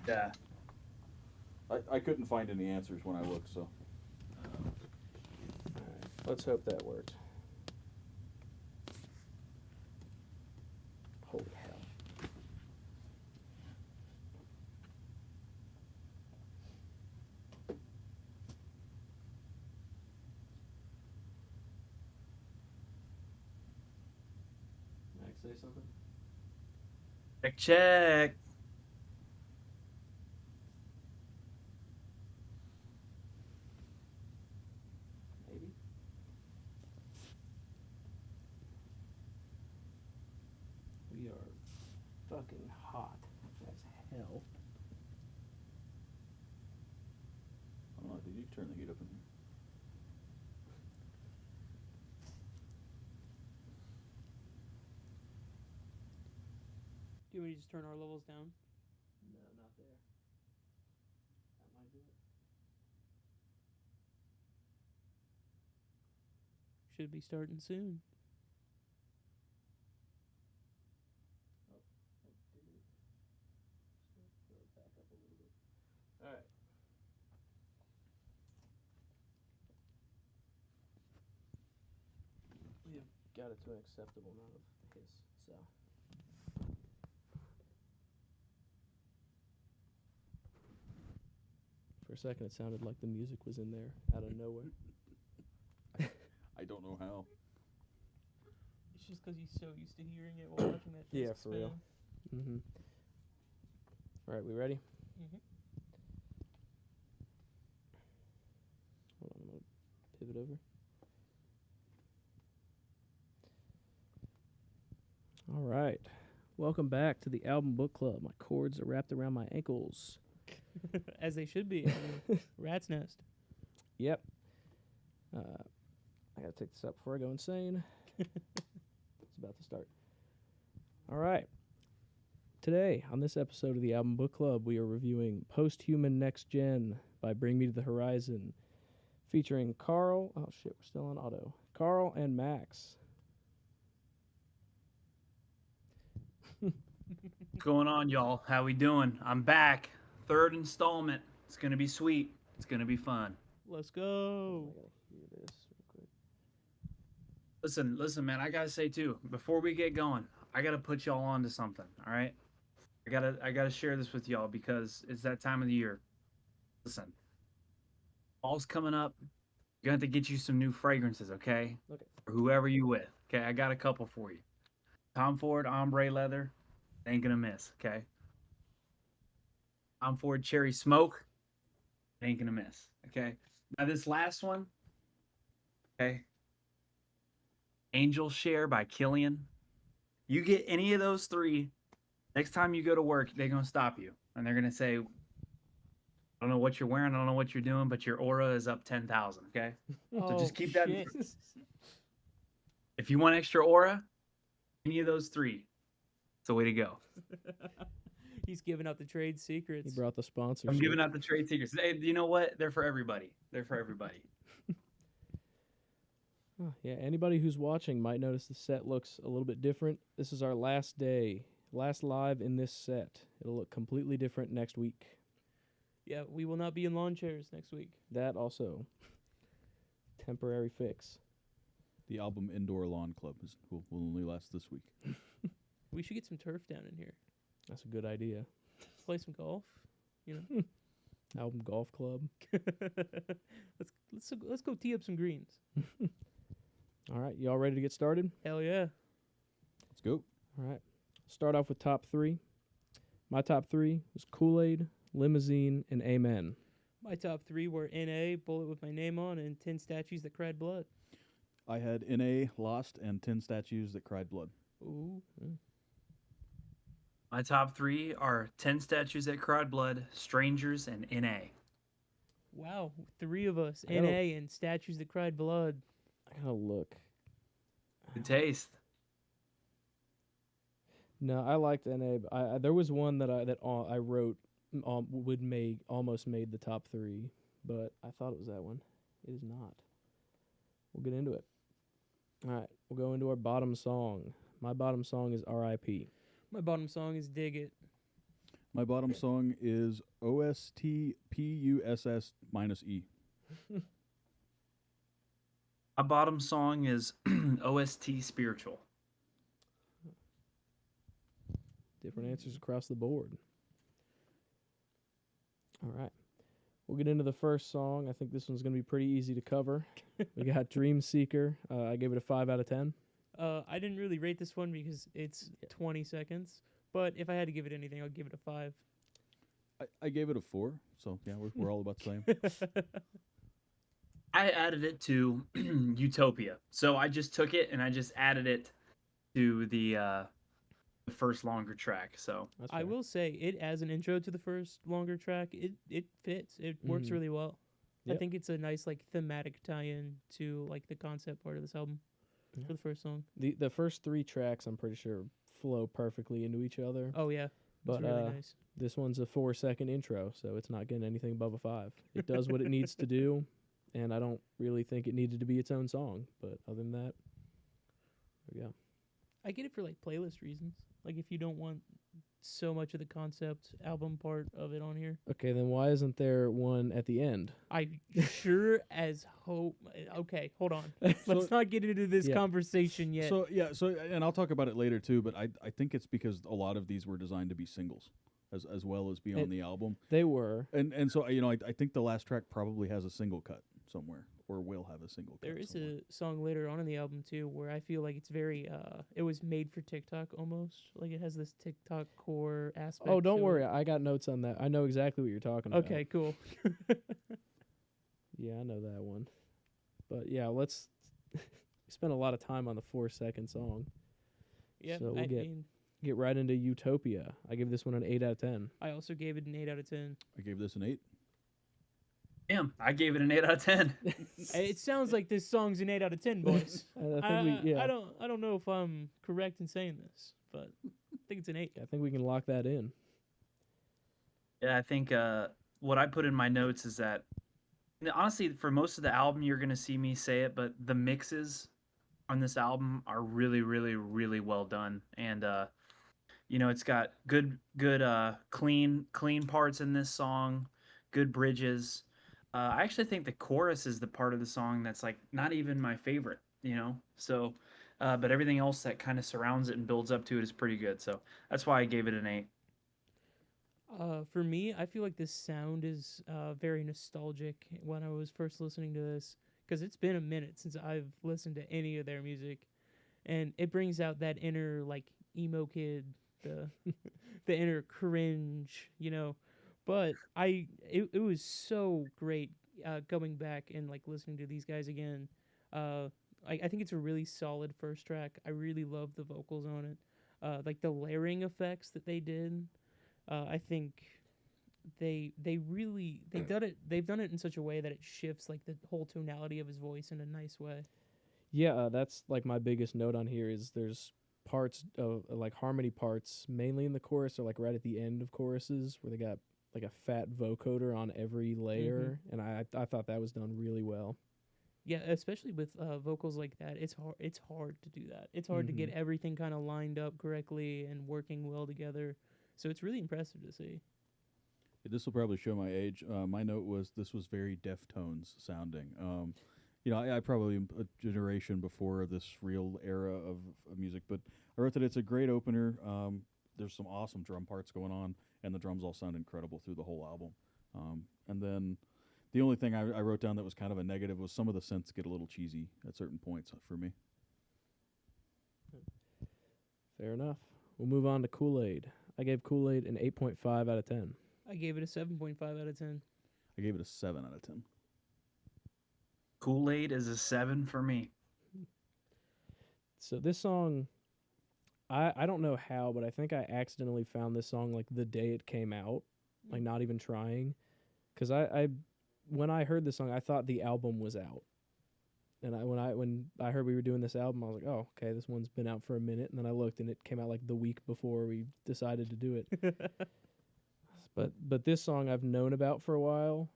Yeah. I couldn't find any answers when I looked, so. Let's hope that worked. Holy hell. Max, say something? Check, check. Maybe. We are fucking hot as hell. I don't know, did you turn the heat up in here? Do we just turn our levels down? No, not there. That might do it. Should be starting soon. Oh, that did it. Just throw it back up a little bit. All right. We have got it to an acceptable amount of hiss, so. For a second, it sounded like the music was in there out of nowhere. I don't know how. It's just because he's so used to hearing it while watching that. Yeah, disc for real. spin. Mm-hmm. All right, we ready? Mhm. Hold on, I'm gonna pivot over. All right, welcome back to the Album Book Club. My cords are wrapped around my ankles. As they should be. I mean, rat's nest. Yep. I gotta take this up before I go insane. It's about to start. All right. Today, on this episode of the Album Book Club, we are reviewing Post-Human Next Gen by Bring Me to the Horizon, featuring Carl. Oh shit, we're still on auto. Carl and Max. What's going on, y'all? How we doing? I'm back. Third installment. It's gonna be sweet. It's gonna be fun. Let's I go. gotta hear this real quick. Listen, man. I gotta say too. Before we get going, I gotta put y'all on to something. All right. I gotta share this with y'all because it's that time of the year. Listen, fall's coming up. You're gonna have to get you some new fragrances, okay? Okay. For whoever you with. Okay, I got a couple for you. Tom Ford ombre leather. Ain't gonna miss. Okay. Tom Ford cherry smoke. Ain't gonna miss. Okay. Now this last one. Okay. Angel Share by Killian. You get any of those three, next time you go to work, they're gonna stop you and they're gonna say, "I don't know what you're wearing, I don't know what you're doing, but your aura is up 10,000." Okay. So just keep that. Shit. If you want extra aura, any of those three, it's the way to go. He's giving out the trade secrets. He brought the sponsorship. I'm giving out the trade secrets. Hey, you know what? They're for everybody. They're for everybody. Oh, yeah, anybody who's watching might notice the set looks a little bit different. This is our last day, last live in this set. It'll look completely different next week. Yeah, we will not be in lawn chairs next week. That also. Temporary fix. The album Indoor Lawn Club will only last this week. We should get some turf down in here. That's a good idea. Play some golf. You know. Album Golf Club. let's go tee up some greens. All right, y'all ready to get started? Hell yeah. Let's go. All right. Start off with top three. My top three was Kool-Aid, Limousine, and Amen. My top three were N.A., Bullet with My Name On, and 10 Statues That Cried Blood. I had N.A., Lost, and 10 Statues That Cried Blood. Ooh. My top three are 10 Statues That Cried Blood, Strangers, and N.A. Wow, three of us. I gotta- N.A. and Statues That Cried Blood. I gotta look. Good taste. No, I liked NA, but I there was one that I wrote almost made the top three, but I thought it was that one. It is not. We'll get into it. All right, we'll go into our bottom song. My bottom song is R.I.P. My bottom song is Dig It. My bottom song is OSTPUSS minus E. My bottom song is OST Spiritual. Different answers across the board. All right. We'll get into the first song. I think this one's going to be pretty easy to cover. We got Dream Seeker. I gave it a 5 out of 10. I didn't really rate this one because it's 20 seconds. But if I had to give it anything, I'll give it a 5. I gave it a 4, so yeah, we're all about the same. I added it to Utopia. So I just took it and I just added it to the first longer track. So That's I fair. will say it as an intro to the first longer track. It fits. It works Mhm. really well. I Yep. think it's a nice like thematic tie-in to like the concept part of this album for the first song. The first 3 tracks, I'm pretty sure, flow perfectly into each other. Oh yeah, But it's really nice. this one's a 4-second intro, so it's not getting anything above a 5. It does what it needs to do, and I don't really think it needed to be its own song. But other than that, there we go. I get it for like playlist reasons. Like if you don't want so much of the concept album part of it on here. Okay, then why isn't there one at the end? I sure as hope. Okay, hold on. Let's not get into this Yeah. conversation yet. So and I'll talk about it later too. But I think it's because a lot of these were designed to be singles, as well as be on the album. They were. And so I think the last track probably has a single cut somewhere, or will have a single cut. There is somewhere. a song later on in the album too where I feel like it's very it was made for TikTok almost. Like it has this TikTok core aspect. Oh, don't to worry. it. I got notes on that. I know exactly what you're talking about. Okay, cool. Yeah, I know that one. But yeah, let's we spent a lot of time on the 4-second song. Yeah, So we'll I get- mean, Get right into Utopia. I give this one an 8 out of 10. I also gave it an 8 out of 10. I gave this an 8. damn, I gave it an 8 out of 10. It sounds like this song's an 8 out of 10, boys. I think we I don't know if I'm correct in saying this, but I think it's an 8. I think we can lock that in. Yeah, I think what I put in my notes is that honestly, for most of the album, you're gonna see me say it, but the mixes on this album are really, really, really well done, and it's got good, clean parts in this song, good bridges. I actually think the chorus is the part of the song that's like not even my favorite, So, but everything else that kind of surrounds it and builds up to it is pretty good. So that's why I gave it an 8. For me, I feel like this sound is very nostalgic when I was first listening to this, because it's been a minute since I've listened to any of their music, and it brings out that inner like emo kid, the the inner cringe, But it was so great going back and like listening to these guys again. I think it's a really solid first track. I really love the vocals on it, like the layering effects that they did. I think they've done it in such a way that it shifts like the whole tonality of his voice in a nice way. Yeah, that's like my biggest note on here is there's parts of like harmony parts, mainly in the chorus or like right at the end of choruses where they got like a fat vocoder on every layer, and I thought that was done really well. Yeah, especially with vocals like that, it's hard to do that. It's hard to get everything kind of lined up correctly and working well together. So it's really impressive to see. This will probably show my age. My note was this was very Deftones sounding. I probably am a generation before this real era of music, but I wrote that it's a great opener. There's some awesome drum parts going on, and the drums all sound incredible through the whole album. And then the only thing I wrote down that was kind of a negative was some of the synths get a little cheesy at certain points for me. Fair enough. We'll move on to Kool-Aid. I gave Kool-Aid an 8.5 out of 10. I gave it a 7.5 out of 10. I gave it a 7 out of 10. Kool-Aid is a 7 for me. So this song, I don't know how, but I think I accidentally found this song like the day it came out, like not even trying, because when I heard this song, I thought the album was out, and when I heard we were doing this album, I was like, oh, okay, this one's been out for a minute, and then I looked and it came out like the week before we decided to do it. But this song I've known about for a while,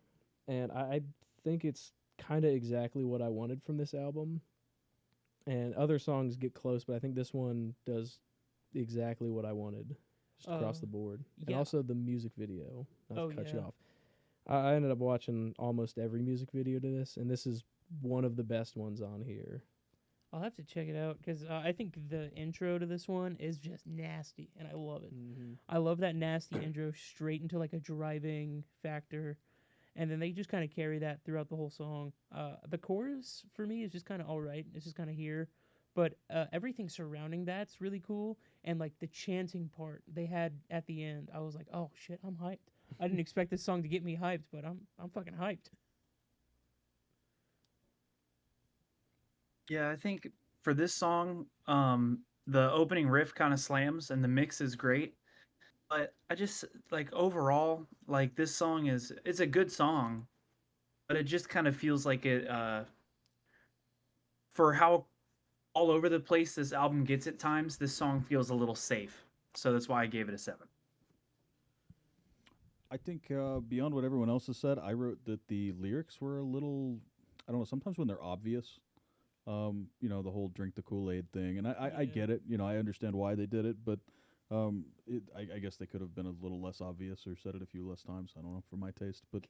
and I think it's kind of exactly what I wanted from this album. And other songs get close, but I think this one does exactly what I wanted. just across the board, and yeah. also the music video. Not Oh, to cut yeah. you off. I ended up watching almost every music video to this, and this is one of the best ones on here. I'll have to check it out because I think the intro to this one is just nasty, and I love it. Mm-hmm. I love that nasty intro straight into like a driving factor, and then they just kind of carry that throughout the whole song. The chorus for me is just kind of all right. It's just kind of here, but everything surrounding that's really cool, and like the chanting part they had at the end, I was like, oh shit, I'm hyped. I didn't expect this song to get me hyped, but I'm fucking hyped. Yeah, I think for this song, the opening riff kind of slams and the mix is great. But I just like overall, like this song it's a good song, but it just kind of feels like it for how all over the place this album gets at times, this song feels a little safe. So that's why I gave it a 7. I think beyond what everyone else has said, I wrote that the lyrics were a little, I don't know, sometimes when they're obvious, you know, the whole drink the Kool-Aid thing. And I Yeah. get it, you know, I understand why they did it, but I guess they could have been a little less obvious or said it a few less times. I don't know, for my taste. But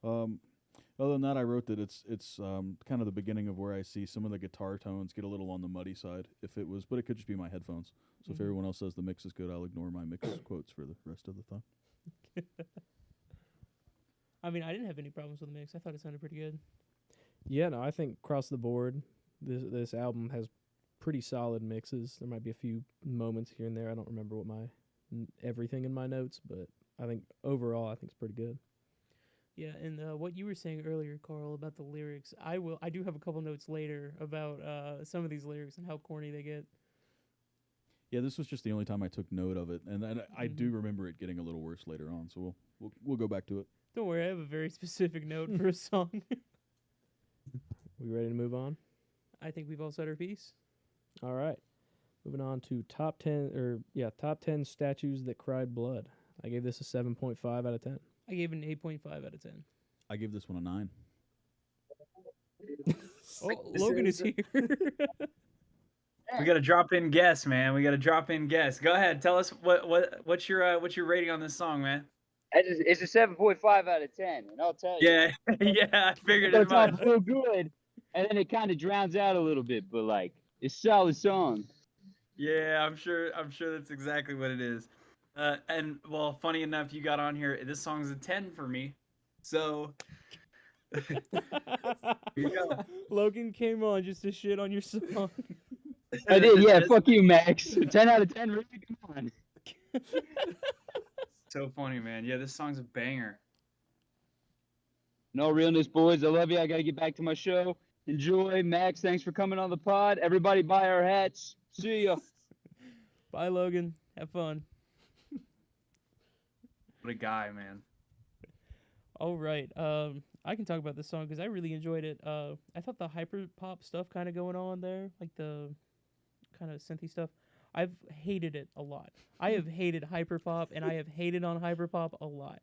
other than that, I wrote that it's kind of the beginning of where I see some of the guitar tones get a little on the muddy side. But it could just be my headphones. So if Mhm. everyone else says the mix is good, I'll ignore my mix quotes for the rest of the time. I mean, I didn't have any problems with the mix. I thought it sounded pretty good. Yeah, no, I think across the board, this album has pretty solid mixes. There might be a few moments here and there. I don't remember what everything in my notes, but I think overall, I think it's pretty good. Yeah, and what you were saying earlier, Carl, about the lyrics, I do have a couple notes later about some of these lyrics and how corny they get. Yeah, this was just the only time I took note of it, and I do Mhm. remember it getting a little worse later on. So we'll go back to it. Don't worry, I have a very specific note for a song. We ready to move on? I think we've all said our piece. All right. Moving on to top 10 statues that cried blood. I gave this a 7.5 out of 10. I gave it an 8.5 out of 10. I give this one a 9. Oh, Logan is here. We got to drop in guess, man. We got to drop in guess. Go ahead, tell us what's your rating on this song, man? It's a 7.5 out of 10, and I'll tell you. Yeah, yeah, I figured It as starts much. off real good, and then it kind of drowns out a little bit, but like it's a solid song. Yeah, I'm sure that's exactly what it is. And well, funny enough, you got on here. This song's a 10 for me. So here you go. Logan came on just to shit on your song. I did, yeah. Fuck you, Max. 10 out of 10, really? Come on. So funny, man. Yeah, this song's a banger. No realness, boys. I love you. I got to get back to my show. Enjoy. Max, thanks for coming on the pod. Everybody buy our hats. See ya. Bye, Logan. Have fun. What a guy, man. All right. I can talk about this song because I really enjoyed it. I thought the hyper pop stuff kind of going on there, like the kind of synthy stuff, I've hated it a lot. I have hated hyper pop, and I have hated on hyper pop a lot.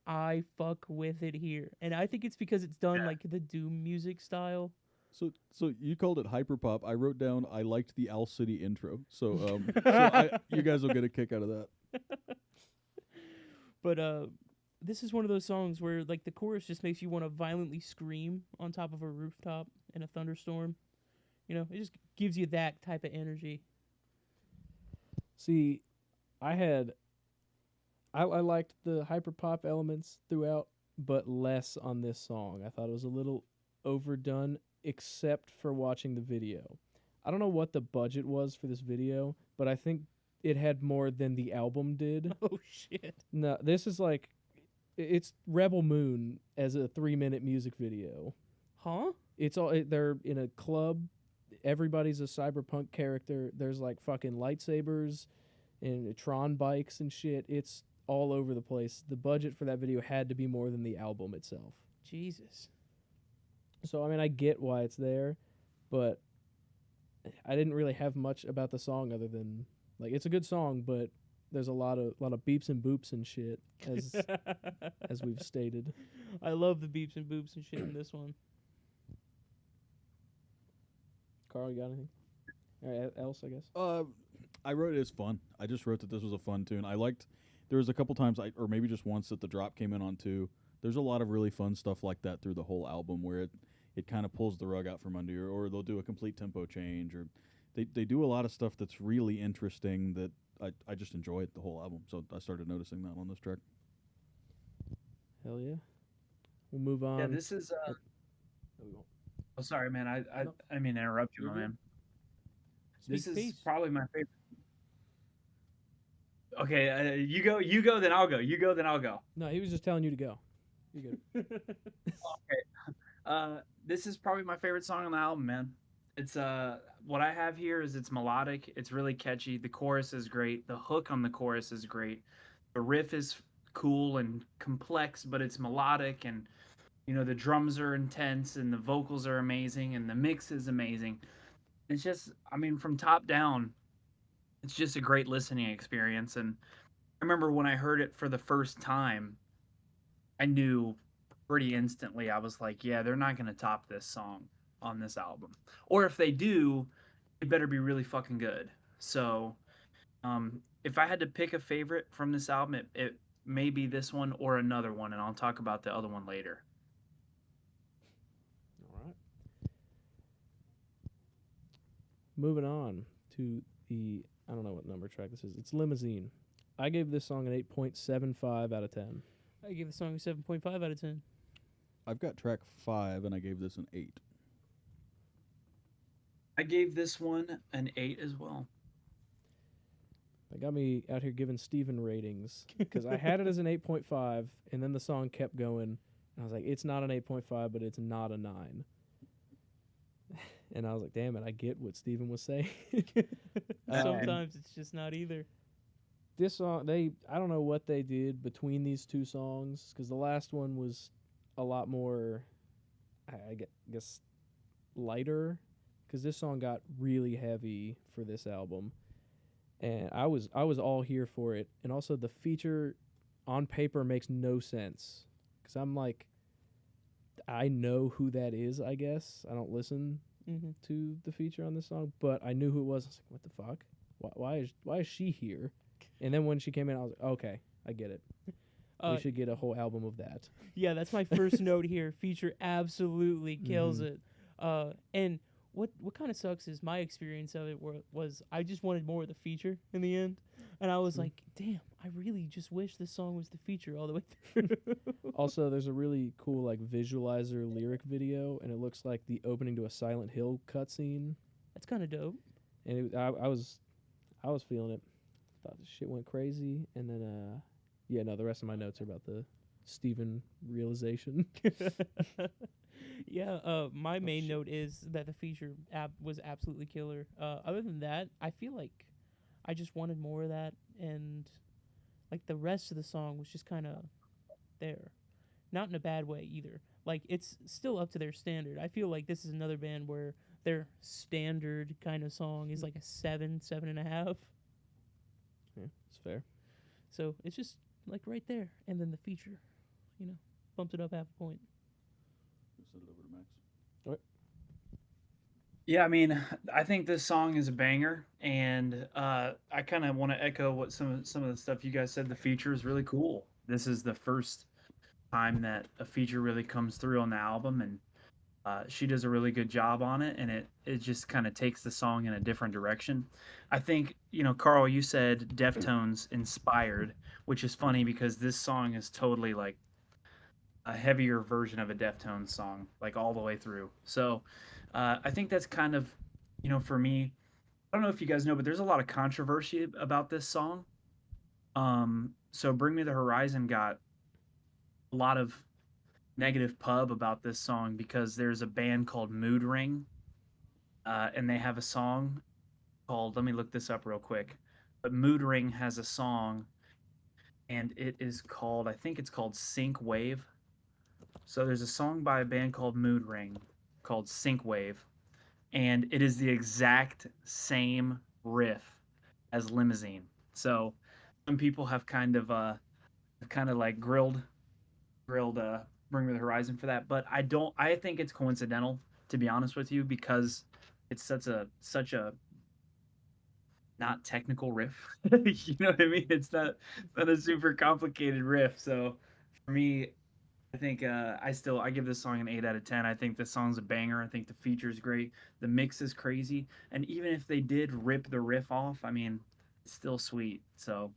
I fuck with it here, and I think it's because it's done like the doom music style. So you called it hyperpop. I wrote down I liked the Owl City intro. So you guys will get a kick out of that. But this is one of those songs where like the chorus just makes you want to violently scream on top of a rooftop in a thunderstorm. You know, it just gives you that type of energy. See, I liked the hyperpop elements throughout, but less on this song. I thought it was a little overdone, except for watching the video. I don't know what the budget was for this video, but I think it had more than the album did. Oh shit! No, this is like, it's Rebel Moon as a 3-minute music video. Huh? They're in a club. Everybody's a cyberpunk character. There's like fucking lightsabers and Tron bikes and shit. It's all over the place. The budget for that video had to be more than the album itself. Jesus. So I mean, I get why it's there, but I didn't really have much about the song other than like it's a good song, but there's a lot of beeps and boops and shit as we've stated. I love the beeps and boops and shit in this one. Carl, you got anything else? I guess. I wrote it as fun. I just wrote that this was a fun tune. I liked. There was a couple times, or maybe just once, that the drop came in on two. There's a lot of really fun stuff like that through the whole album, where it kind of pulls the rug out from under you, or they'll do a complete tempo change, or they do a lot of stuff that's really interesting that I just enjoy it the whole album. So I started noticing that on this track. Hell yeah. We'll move on. Yeah, this is. Oh, we won't. Oh, sorry, man. I No. I mean to interrupt you, You're my good. man. Speak This is peace. probably my favorite. Okay, you go. You go, then I'll go. You go, then I'll go. No, he was just telling you to go. You're good. This is probably my favorite song on the album, man. It's what I have here is it's melodic, it's really catchy. The chorus is great. The hook on the chorus is great. The riff is cool and complex, but it's melodic, and the drums are intense and the vocals are amazing and the mix is amazing. It's just, I mean, from top down, it's just a great listening experience. And I remember when I heard it for the first time, I knew pretty instantly. I was like, yeah, they're not going to top this song on this album. Or if they do, it better be really fucking good. So, if I had to pick a favorite from this album, it may be this one or another one, and I'll talk about the other one later. All right. Moving on to the, I don't know what number track this is. It's Limousine. I gave this song an 8.75 out of 10. I give the song a 7.5 out of 10. I've got track 5, and I gave this an 8. I gave this one an 8 as well. That got me out here giving Steven ratings because I had it as an 8.5, and then the song kept going. And I was like, it's not an 8.5, but it's not a 9. And I was like, damn it, I get what Steven was saying. Sometimes it's just not either. This song, I don't know what they did between these two songs because the last one was a lot more, I guess, lighter because this song got really heavy for this album. And I was all here for it. And also the feature on paper makes no sense because I'm like, I know who that is, I guess. I don't listen to the feature on this song, but I knew who it was. I was like, what the fuck? Why is she here? And then when she came in, I was like, okay, I get it. We should get a whole album of that. Yeah, that's my first note here. Feature absolutely kills it. And what kind of sucks is my experience of it was I just wanted more of the feature in the end. And I was like, damn, I really just wish this song was the feature all the way through. Also, there's a really cool like visualizer lyric video, and it looks like the opening to a Silent Hill cutscene. That's kind of dope. And I was feeling it. Thought the shit went crazy, and then the rest of my notes are about the Steven realization. Yeah, my main note is that the feature was absolutely killer. Other than that, I feel like I just wanted more of that, and like the rest of the song was just kind of there. Not in a bad way either. Like it's still up to their standard. I feel like this is another band where their standard kind of song is like a 7.5. Yeah, it's fair. So it's just like right there, and then the feature, bumped it up half a point. Send it over to Max. Yeah, I mean, I think this song is a banger, and I kind of want to echo what some of the stuff you guys said. The feature is really cool. This is the first time that a feature really comes through on the album, and she does a really good job on it, and it just kind of takes the song in a different direction. I think, Carl, you said Deftones inspired, which is funny because this song is totally like a heavier version of a Deftones song, like all the way through. So I think that's kind of, for me, I don't know if you guys know, but there's a lot of controversy about this song. So Bring Me the Horizon got a lot of negative pub about this song because there's a band called Mood Ring, and they have a song called, let me look this up real quick, but Mood Ring has a song, and it is called, I think it's called Sync Wave. So there's a song by a band called Mood Ring called Sync Wave, and it is the exact same riff as Limousine. So some people have kind of like grilled Bring Me the Horizon for that, but I think it's coincidental, to be honest with you, because it's such a not technical riff. You know what I mean? It's not a super complicated riff. So for me, I think I give this song an 8 out of 10. I think the song's a banger. I think the feature's great. The mix is crazy, and even if they did rip the riff off, I mean, it's still sweet. So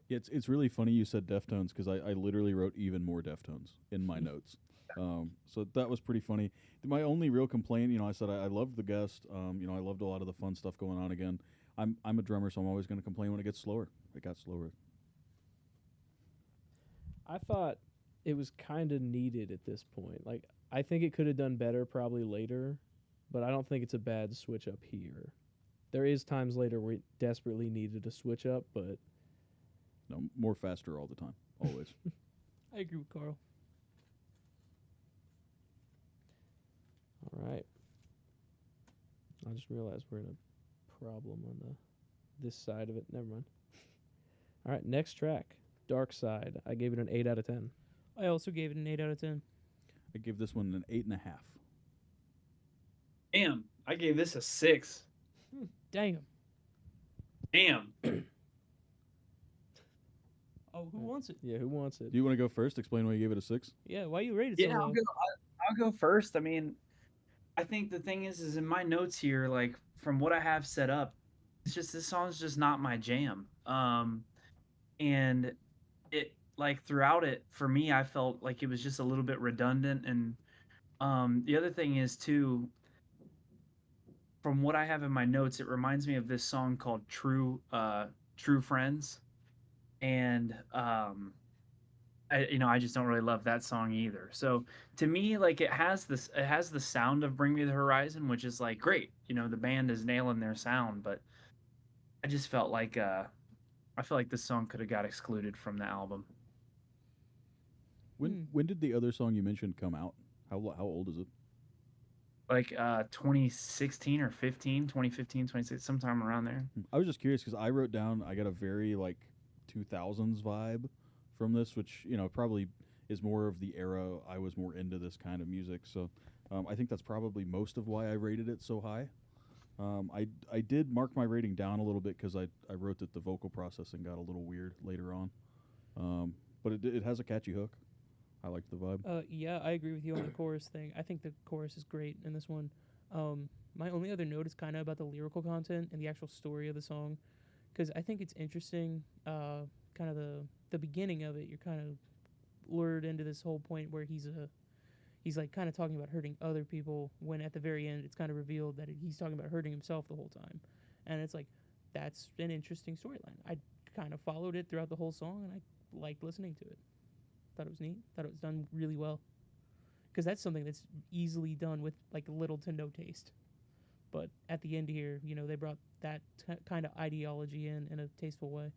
Yeah, it's really funny you said Deftones because I literally wrote even more Deftones in my notes. So that was pretty funny. My only real complaint, I said I loved the guest. I loved a lot of the fun stuff going on again. I'm a drummer, so I'm always going to complain when it gets slower. It got slower. I thought it was kind of needed at this point. Like, I think it could have done better probably later, but I don't think it's a bad switch up here. There is times later where it desperately needed a switch up, but No, more faster all the time, always. I agree with Carl. all right. I just realized we're in a problem on this side of it. Never mind. All right, next track, Dark Side. I gave it an 8 out of 10. I also gave it an 8 out of 10. I give this one an 8.5. damn, I gave this a 6. Damn. Damn. Oh, who wants it? Yeah, who wants it? Do you want to go first? Explain why you gave it a 6. Yeah, why you rated so Yeah, low? I'll go first. I mean, I think the thing is in my notes here, like from what I have set up, it's just this song's just not my jam. And it like throughout it for me, I felt like it was just a little bit redundant. And the other thing is too, from what I have in my notes, it reminds me of this song called True Friends, and I just don't really love that song either. So to me, like it has the sound of Bring Me the Horizon, which is like great. The band is nailing their sound, but I just felt like I feel like this song could have got excluded from the album. When did the other song you mentioned come out? How old is it? Like 2016 or 15, 2015, 2016, sometime around there. I was just curious because I wrote down I got a very like 2000s vibe from this, which probably is more of the era I was more into this kind of music. So I think that's probably most of why I rated it so high. I did mark my rating down a little bit because I wrote that the vocal processing got a little weird later on, but it has a catchy hook. I like the vibe. Yeah, I agree with you on the chorus thing. I think the chorus is great in this one. My only other note is kind of about the lyrical content and the actual story of the song, because I think it's interesting. Kind of the beginning of it, you're kind of lured into this whole point where he's like kind of talking about hurting other people, when at the very end it's kind of revealed that he's talking about hurting himself the whole time, and it's like that's an interesting storyline. I kind of followed it throughout the whole song, and I liked listening to it. Thought it was neat. Thought it was done really well. Because that's something that's easily done with like little to no taste. But at the end here, they brought that kind of ideology in a tasteful way.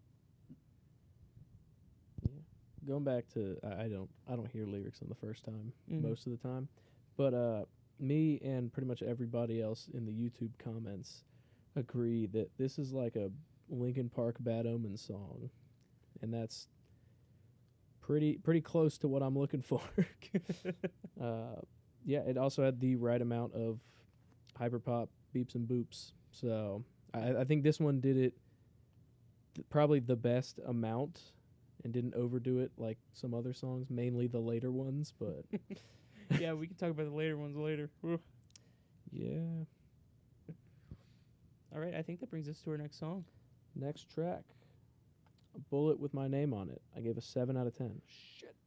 Yeah. Going back to I don't hear lyrics on the first time Mhm. most of the time, but me and pretty much everybody else in the YouTube comments agree that this is like a Linkin Park Bad Omen song, and that's pretty close to what I'm looking for. Yeah, it also had the right amount of hyperpop beeps and boops, so I think this one did it probably the best amount and didn't overdo it like some other songs, mainly the later ones, but Yeah, we can talk about the later ones later. Whew. yeah. All right, I think that brings us to our next song. Next track, A Bullet with My Name on It. I gave a 7 out of 10.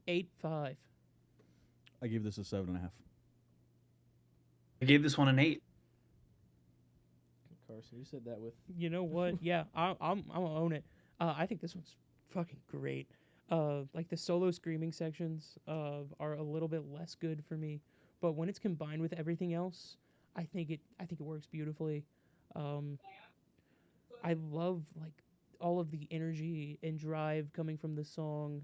8-5. I gave this a 7.5. I gave this one an 8. Carson, you said that with You know what? Yeah, I'm gonna own it. I think this one's fucking great. Like the solo screaming sections are a little bit less good for me, but when it's combined with everything else, I think it works beautifully. I love like all of the energy and drive coming from the song.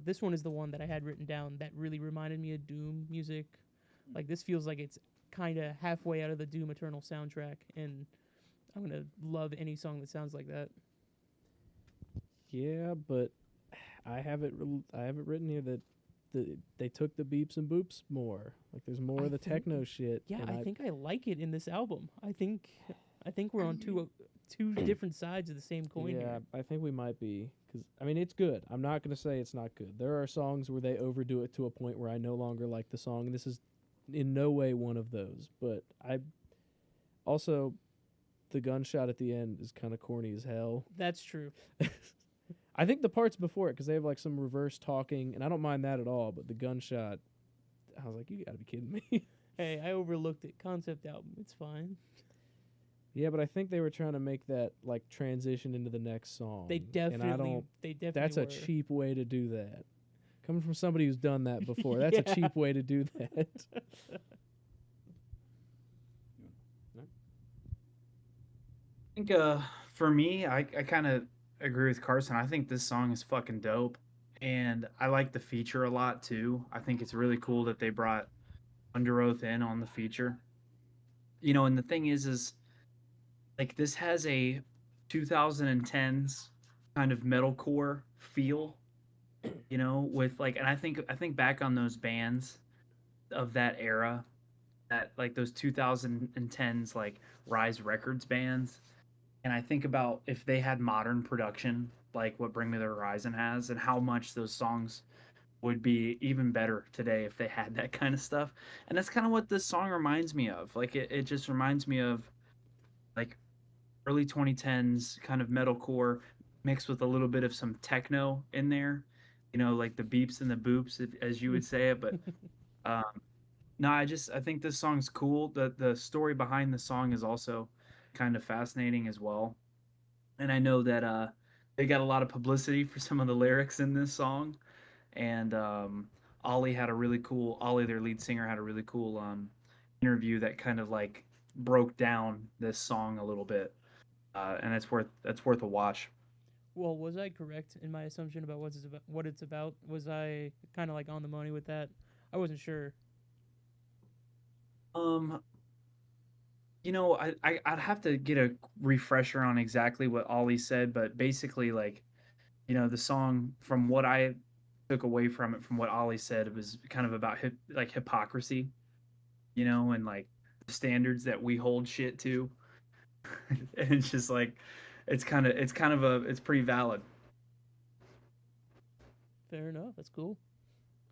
This one is the one that I had written down that really reminded me of Doom music. Like this feels like it's kind of halfway out of the Doom Eternal soundtrack, and I'm gonna love any song that sounds like that. yeah, but I have it written here that they took the beeps and boops more. Like there's more I of the think- techno shit. Yeah, and I think I like it in this album. I think we're on two different sides of the same coin yeah, here. I think we might be because I mean it's good. I'm not gonna say it's not good. There are songs where they overdo it to a point where I no longer like the song. This is in no way one of those. But I also the gunshot at the end is kind of corny as hell. That's true. I think the parts before it because they have like some reverse talking, and I don't mind that at all. But the gunshot, I was like, you gotta be kidding me. Hey, I overlooked it. Concept album. It's fine. Yeah, but I think they were trying to make that like transition into the next song. They and I don't. definitely That's were. a cheap way to do that. Coming from somebody who's done that before, that's a Yeah. cheap way to do that. I think for me, I kind of agree with Carson. I think this song is fucking dope, and I like the feature a lot too. I think it's really cool that they brought Under Oath in on the feature. You know, and the thing is like this has a 2010s kind of metalcore feel. You know, with like, and I think back on those bands of that era, that like those 2010s like Rise Records bands. And I think about if they had modern production like what Bring Me the Horizon has, and how much those songs would be even better today if they had that kind of stuff. And that's kind of what this song reminds me of. Like it just reminds me of like early 2010s kind of metalcore mixed with a little bit of some techno in there. You know, like the beeps and the boops, as you would say it. But um, no, I think this song's cool. The story behind the song is also kind of fascinating as well. And I know that they got a lot of publicity for some of the lyrics in this song. And Ollie, their lead singer, had a really cool interview that kind of like broke down this song a little bit. And that's worth a watch. Well, was I correct in my assumption about what it's about? Was I kind of like on the money with that? I wasn't sure. Um, you know, I'd have to get a refresher on exactly what Ollie said, but basically, like, you know, the song, from what I took away from it, from what Ollie said, it was kind of about like hypocrisy, you know, and like the standards that we hold shit to, and it's just like, it's pretty valid. Fair enough. That's cool.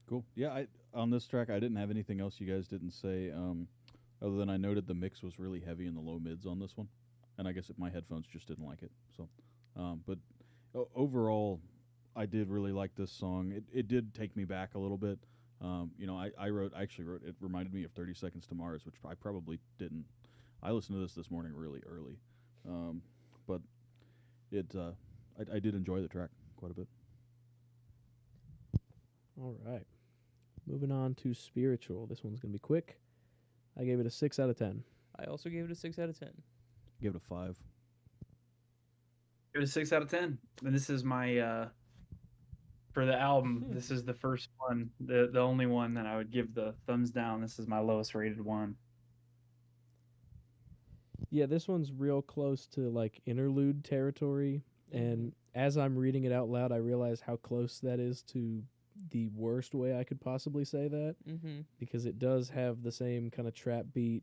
Cool. Yeah, on this track I didn't have anything else you guys didn't say. Other than I noted the mix was really heavy in the low mids on this one, and I guess my headphones just didn't like it. So, but overall, I did really like this song. It did take me back a little bit. You know, I actually wrote it reminded me of 30 Seconds to Mars, which I probably didn't. I listened to this morning really early, but I did enjoy the track quite a bit. All right. Moving on to Spiritual. This one's going to be quick. I gave it a 6 out of 10. I also gave it a 6 out of 10. Give it a 5. Give it a 6 out of 10. And this is my for the album. This is the first one, the only one that I would give the thumbs down. This is my lowest rated one. Yeah, this one's real close to like interlude territory. And as I'm reading it out loud, I realize how close that is to the worst way I could possibly say that, because it does have the same kind of trap beat,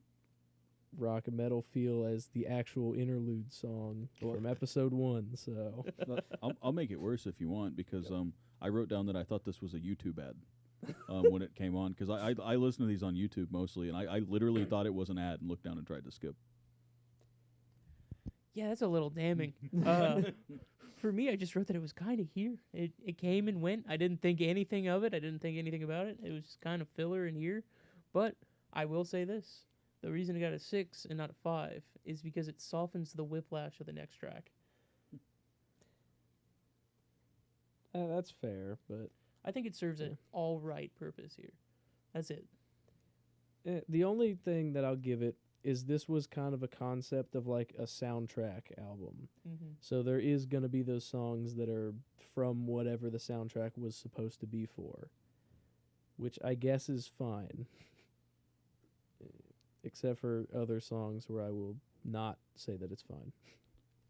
rock and metal feel as the actual interlude song from episode 1. So I'll make it worse if you want, because I wrote down that I thought this was a YouTube ad when it came on, because I listen to these on YouTube mostly, and I literally thought it was an ad and looked down and tried to skip. Yeah, that's a little damning. For me, I just wrote that it was kind of here. It came and went. I didn't think anything of it. I didn't think anything about it. It was just kind of filler in here. But I will say this. The reason it got a 6 and not a 5 is because it softens the whiplash of the next track. that's fair, but I think it serves an all right purpose here. That's it. the only thing that I'll give it is this was kind of a concept of like a soundtrack album. So there is going to be those songs that are from whatever the soundtrack was supposed to be for, which I guess is fine. Except for other songs where I will not say that it's fine.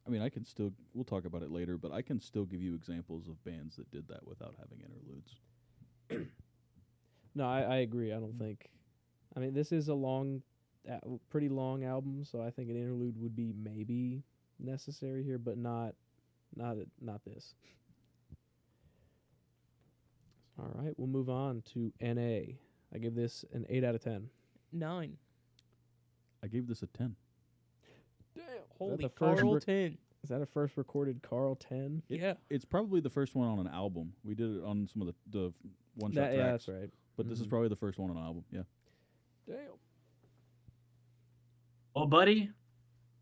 I mean, we'll talk about it later, but I can still give you examples of bands that did that without having interludes. No, I agree. I don't think. I mean, this is a pretty long album, so I think an interlude would be maybe necessary here, but not this. All right, we'll move on to NA. I give this an 8 out of 10. 9. I gave this a 10. Damn. Holy the first Carl 10. Is that a first recorded Carl 10? Yeah. It's probably the first one on an album. We did it on some of the one shot tracks. Yeah, that's right. But this is Mhm. probably the first one on an album. Yeah. Damn. Well, buddy,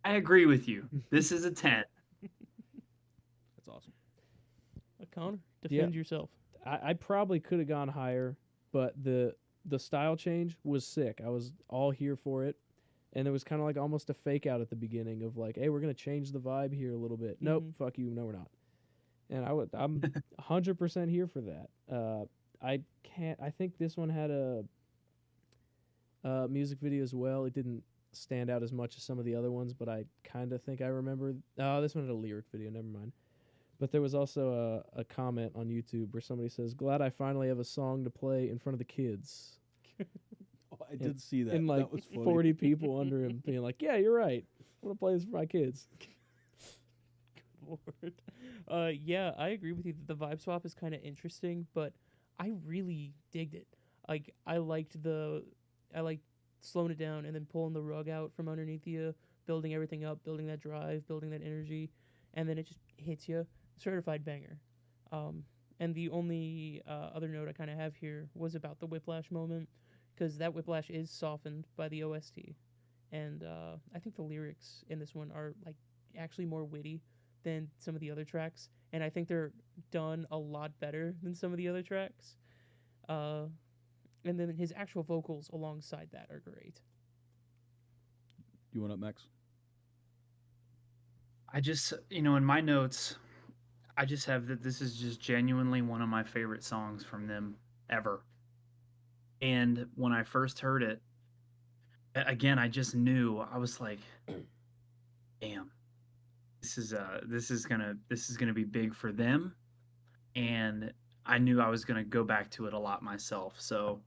I agree with you. This is a 10. That's awesome. Connor, defend yourself. I probably could have gone higher, but the style change was sick. I was all here for it. And there was kind of like almost a fake out at the beginning of like, hey, we're going to change the vibe here a little bit. Nope, fuck you. No, we're not. And I'm 100% here for that. I think this one had a music video as well. It didn't stand out as much as some of the other ones, but I kind of think I remember. Oh, this one had a lyric video. Never mind. But there was also a comment on YouTube where somebody says, "Glad I finally have a song to play in front of the kids." Oh, I did see that. And like that was funny. 40 people under him being like, "Yeah, you're right. I want to play this for my kids." Good Lord. Yeah, I agree with you that the vibe swap is kind of interesting, but I really digged it. Like, I liked slowing it down and then pulling the rug out from underneath you, building everything up, building that drive, building that energy, and then it just hits you. Certified banger. And the only other note I kind of have here was about the whiplash moment, because that whiplash is softened by the OST, and I think the lyrics in this one are like actually more witty than some of the other tracks, and I think they're done a lot better than some of the other tracks. And then his actual vocals alongside that are great. You went up, Max? I just, in my notes, I just have that this is just genuinely one of my favorite songs from them ever. And when I first heard it, again, I just knew. I was like, damn, this is gonna be big for them. And I knew I was gonna go back to it a lot myself. So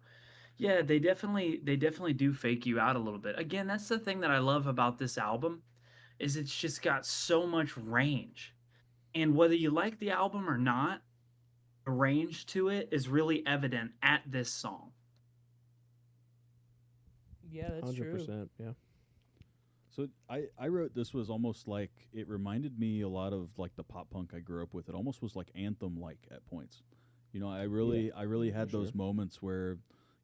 yeah, they definitely do fake you out a little bit. Again, that's the thing that I love about this album, is it's just got so much range. And whether you like the album or not, the range to it is really evident at this song. Yeah, that's true. 100%. Yeah. So I wrote this was almost like, it reminded me a lot of like the pop punk I grew up with. It almost was like anthem like at points. I really had for those sure. moments where,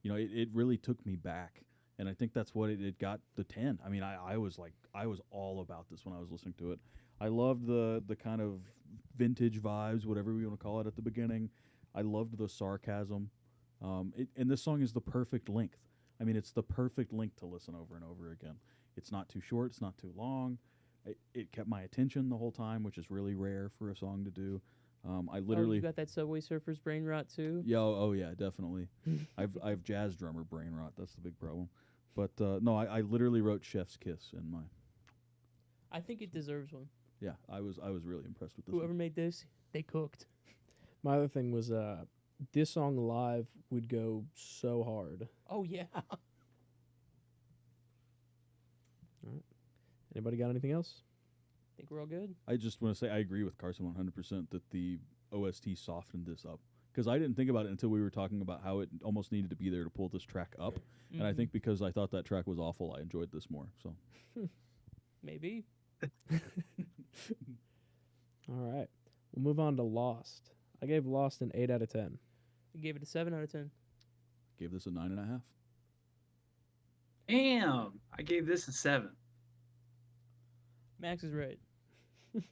it really took me back. And I think that's what it got the 10. I mean, I was all about this when I was listening to it. I loved the kind of vintage vibes, whatever we want to call it, at the beginning. I loved the sarcasm. And this song is the perfect length. I mean, it's the perfect length to listen over and over again. It's not too short. It's not too long. It kept my attention the whole time, which is really rare for a song to do. I literally you got that Subway Surfers brain rot too. Yeah, oh yeah, definitely. I've jazz drummer brain rot. That's the big problem. But no, I literally wrote Chef's Kiss in my. I think it deserves one. Yeah, I was really impressed with this. Whoever one. made this, they cooked. My other thing was this song live would go so hard. Oh yeah. Anybody got anything else? Think we're all good. I just want to say I agree with Carson 100% that the OST softened this up, because I didn't think about it until we were talking about how it almost needed to be there to pull this track up. And I think because I thought that track was awful, I enjoyed this more. So Maybe. All right. We'll move on to Lost. I gave Lost an 8 out of 10. I gave it a 7 out of 10. gave this a 9.5. Damn, I gave this a 7. Max is right. Do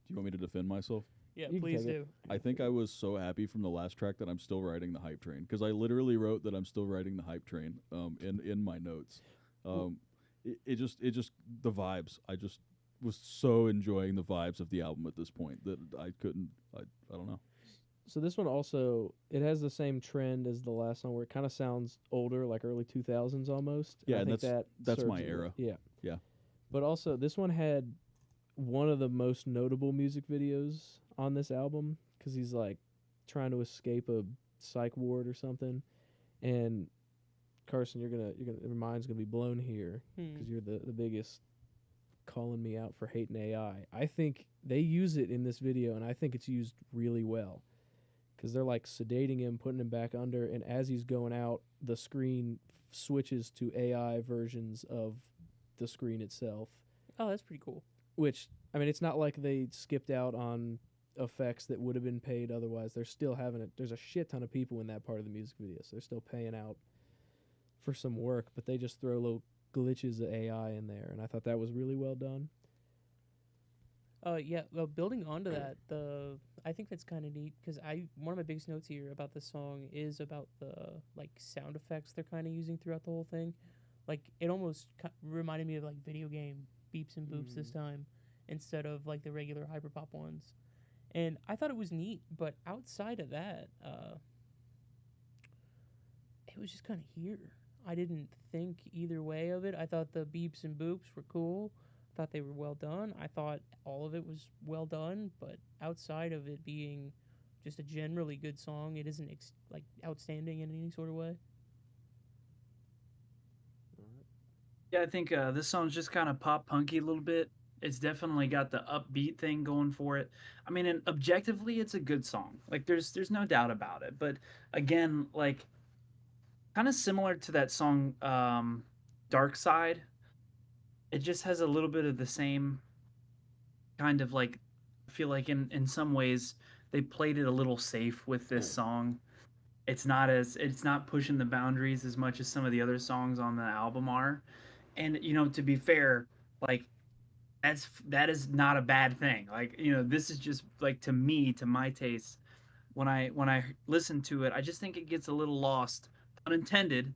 you want me to defend myself? Yeah, You can please take it. do. I think I was so happy from the last track that I'm still riding the hype train, because I literally wrote that I'm still riding the hype train in my notes. It just the vibes. I just was so enjoying the vibes of the album at this point that I couldn't. I don't know. So this one also, it has the same trend as the last song where it kind of sounds older, like early 2000s almost. Yeah, I and think that's my serves it well. era. Yeah. Yeah. But also, this one had one of the most notable music videos on this album, because he's like trying to escape a psych ward or something. And Carson, your mind's gonna be blown here Hmm. because you're the biggest calling me out for hating AI. I think they use it in this video, and I think it's used really well because they're like sedating him, putting him back under, and as he's going out, the screen switches to AI versions of the screen itself. Oh, that's pretty cool. Which, I mean, it's not like they skipped out on effects that would have been paid otherwise. They're still having it. There's a shit ton of people in that part of the music video, so they're still paying out for some work, but they just throw little glitches of AI in there, and I thought that was really well done. Yeah. Well, building onto that, I think that's kind of neat because one of my biggest notes here about this song is about the like sound effects they're kind of using throughout the whole thing. Like it almost reminded me of like video game beeps and boops this time instead of like the regular hyperpop ones. And I thought it was neat, but outside of that, it was just kind of here. I didn't think either way of it. I thought the beeps and boops were cool. I thought they were well done. I thought all of it was well done, but outside of it being just a generally good song, it isn't like outstanding in any sort of way. Yeah, I think this song's just kind of pop punky a little bit. It's definitely got the upbeat thing going for it. I mean, and objectively, it's a good song. Like, there's no doubt about it. But again, like, kind of similar to that song, "Dark Side." It just has a little bit of the same kind of like. I feel like in some ways they played it a little safe with this song. It's not pushing the boundaries as much as some of the other songs on the album are. And to be fair, like that is not a bad thing. Like, this is just like, to me, to my taste, when I listen to it, I just think it gets a little lost, unintended,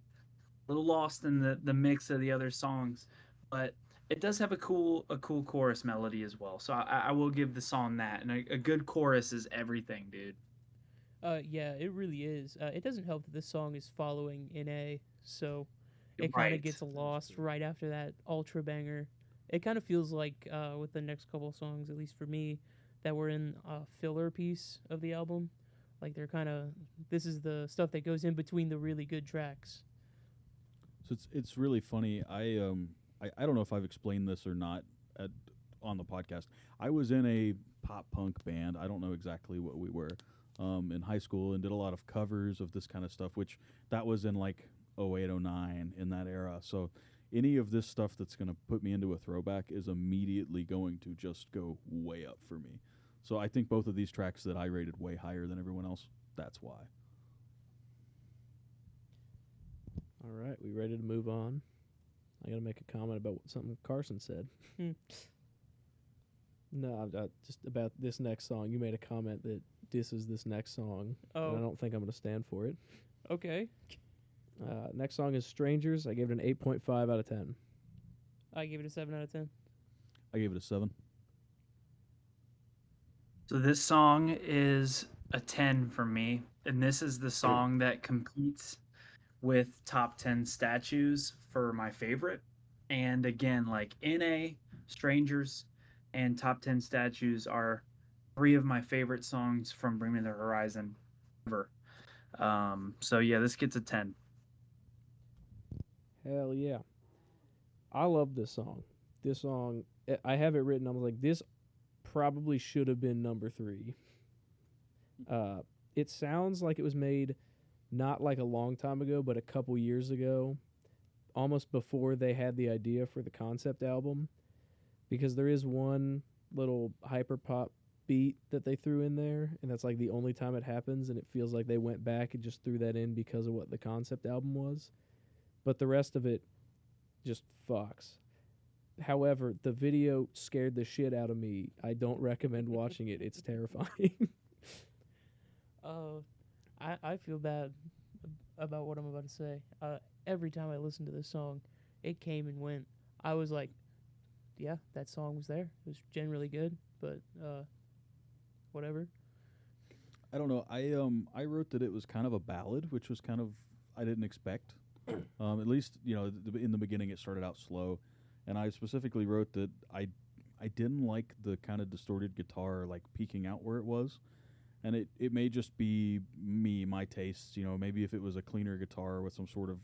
a little lost in the mix of the other songs. But it does have a cool chorus melody as well. So I will give the song that. And a good chorus is everything, dude. Yeah, it really is. It doesn't help that this song is following NA, so it kind Right. of gets lost right after that ultra banger. It kind of feels like with the next couple of songs, at least for me, that we're in a filler piece of the album. Like they're kind of this is the stuff that goes in between the really good tracks. So it's really funny. I don't know if I've explained this or not on the podcast. I was in a pop punk band. I don't know exactly what we were in high school, and did a lot of covers of this kind of stuff, which that was in like 08, 09, in that era. So any of this stuff that's going to put me into a throwback is immediately going to just go way up for me. So I think both of these tracks that I rated way higher than everyone else, that's why. All right, we ready to move on? I got to make a comment about something Carson said. Hmm. No, just about this next song. You made a comment that disses this next song. And I Oh, don't think I'm going to stand for it. okay. Next song is Strangers. I gave it an 8.5 out of 10. I give it a 7 out of 10. I gave it a 7. So this song is a 10 for me, and this is the song that competes with top 10 statues for my favorite. And again, like NA, Strangers, and top 10 statues are three of my favorite songs from Bring Me the Horizon ever. So yeah, this gets a 10. Hell yeah. I love this song. This song, I have it written. I was like, this probably should have been number 3. It sounds like it was made not like a long time ago, but a couple years ago, almost before they had the idea for the concept album, because there is one little hyper pop beat that they threw in there, and that's like the only time it happens, and it feels like they went back and just threw that in because of what the concept album was. But the rest of it just fucks. However, the video scared the shit out of me. I don't recommend watching it. It's terrifying. I feel bad about what I'm about to say. Every time I listen to this song, it came and went. I was like, yeah, that song was there. It was generally good, but whatever. I don't know. I wrote that it was kind of a ballad, which was kind of I didn't expect. At least in the beginning it started out slow, and I specifically wrote that I didn't like the kind of distorted guitar like peeking out where it was, And it may just be me, my tastes. You know, maybe if it was a cleaner guitar with some sort of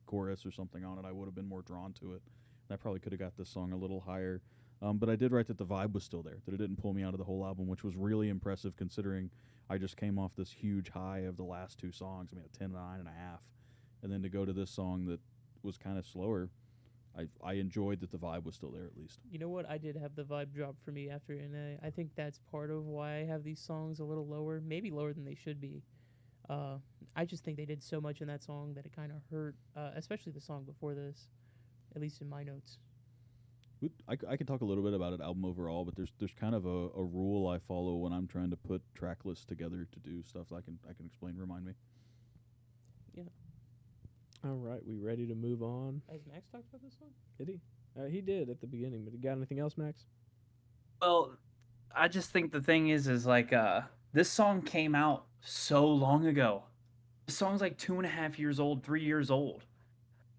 chorus or something on it, I would have been more drawn to it. That probably could have got this song a little higher. But I did write that the vibe was still there, that it didn't pull me out of the whole album, which was really impressive considering I just came off this huge high of the last two songs. I mean, a 10 9 and a half. And then to go to this song that was kind of slower, I enjoyed that the vibe was still there at least. You know what? I did have the vibe drop for me after, and I think that's part of why I have these songs a little lower, maybe lower than they should be. I just think they did so much in that song that it kind of hurt, especially the song before this, at least in my notes. I can talk a little bit about an album overall, but there's kind of a rule I follow when I'm trying to put track lists together to do stuff. I can explain. Remind me. Yeah. All right, we ready to move on? Has Max talked about this song? Did he? He did at the beginning, but you got anything else, Max? Well, I just think the thing is like this song came out so long ago. This song's like 2.5 years old, 3 years old.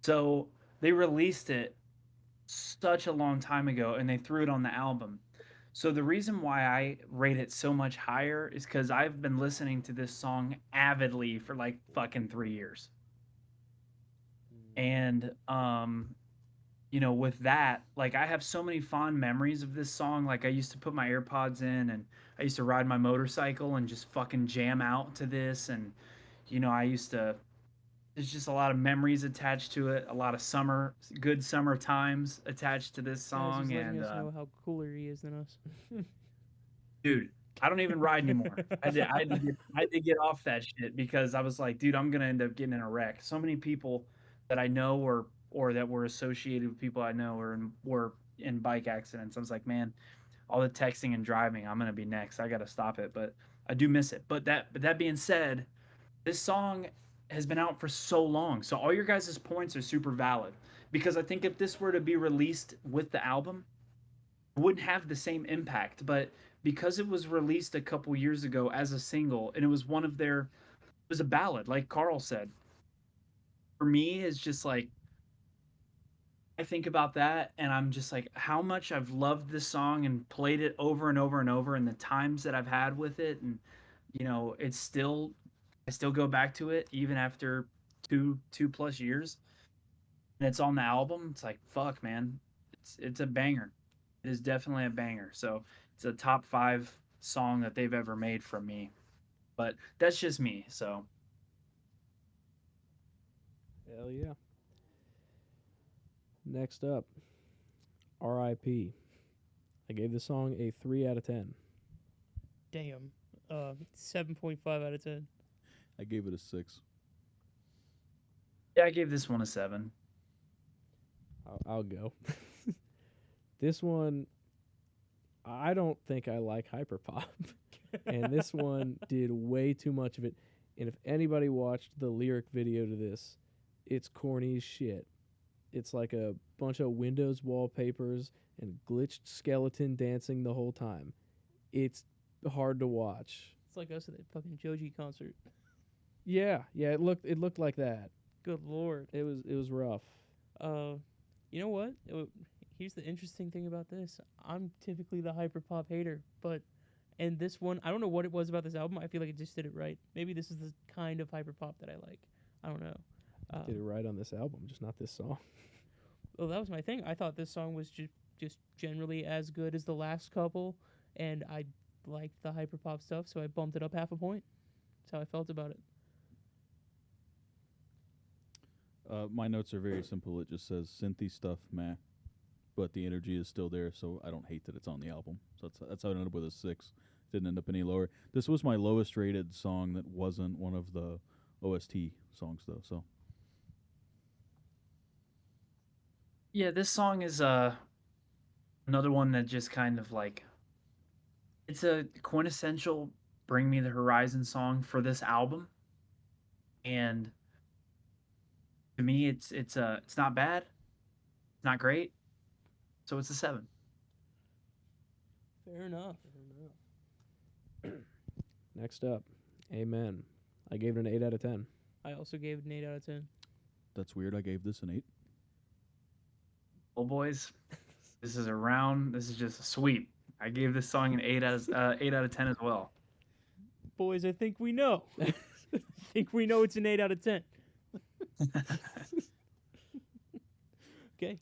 So they released it such a long time ago and they threw it on the album. So the reason why I rate it so much higher is because I've been listening to this song avidly for like fucking 3 years. And you know, with that, like I have so many fond memories of this song. Like I used to put my AirPods in and I used to ride my motorcycle and just fucking jam out to this. And, you know, there's just a lot of memories attached to it, a lot of good summer times attached to this song. Guys, he's letting And us know how cooler he is than us. dude, I don't even ride anymore. I had to get off that shit because I was like, dude, I'm gonna end up getting in a wreck. So many people that I know or that were associated with people I know were in bike accidents. I was like, man, all the texting and driving, I'm gonna be next. I gotta stop it, but I do miss it. But that being said, this song has been out for so long, so all your guys' points are super valid. Because I think if this were to be released with the album, it wouldn't have the same impact. But because it was released a couple years ago as a single, and it was it was a ballad, like Carl said. For me, it's just like I think about that and I'm just like how much I've loved this song and played it over and over and over and the times that I've had with it and you know, I still go back to it even after two plus years. And it's on the album. It's like fuck, man. It's a banger. It is definitely a banger. So, it's a top 5 song that they've ever made from me. But that's just me. So, Hell yeah. Next up, R.I.P. I gave the song a 3 out of 10. Damn. 7.5 out of 10. I gave it a 6. yeah, I gave this one a 7. I'll go. This one, I don't think I like hyperpop. And this one did way too much of it. And if anybody watched the lyric video to this, it's corny as shit. It's like a bunch of Windows wallpapers and glitched skeleton dancing the whole time. It's hard to watch. It's like us at that fucking Joji concert. Yeah, it looked like that. Good lord. It was rough. You know what? Here's the interesting thing about this. I'm typically the hyperpop hater, but and this one, I don't know what it was about this album. I feel like it just did it right. Maybe this is the kind of hyperpop that I like. I don't know. Did it right on this album, just not this song. Well, that was my thing. I thought this song was just generally as good as the last couple, and I liked the hyperpop stuff, so I bumped it up half a point. That's how I felt about it. My notes are very simple. It just says synthy stuff, meh, but the energy is still there, so I don't hate that it's on the album. So that's how I ended up with a 6. Didn't end up any lower. This was my lowest rated song that wasn't one of the OST songs, though. So Yeah, this song is another one that just kind of like it's a quintessential Bring Me the Horizon song for this album. And to me it's not bad. It's not great. So it's a 7. Fair enough. Next up, Amen. I gave it an 8 out of 10. I also gave it an 8 out of 10. that's weird. I gave this an 8. Well, boys, this is just a sweep. I gave this song an 8 out of 10 as well. boys, I think we know. I think we know it's an 8 out of 10. Okay.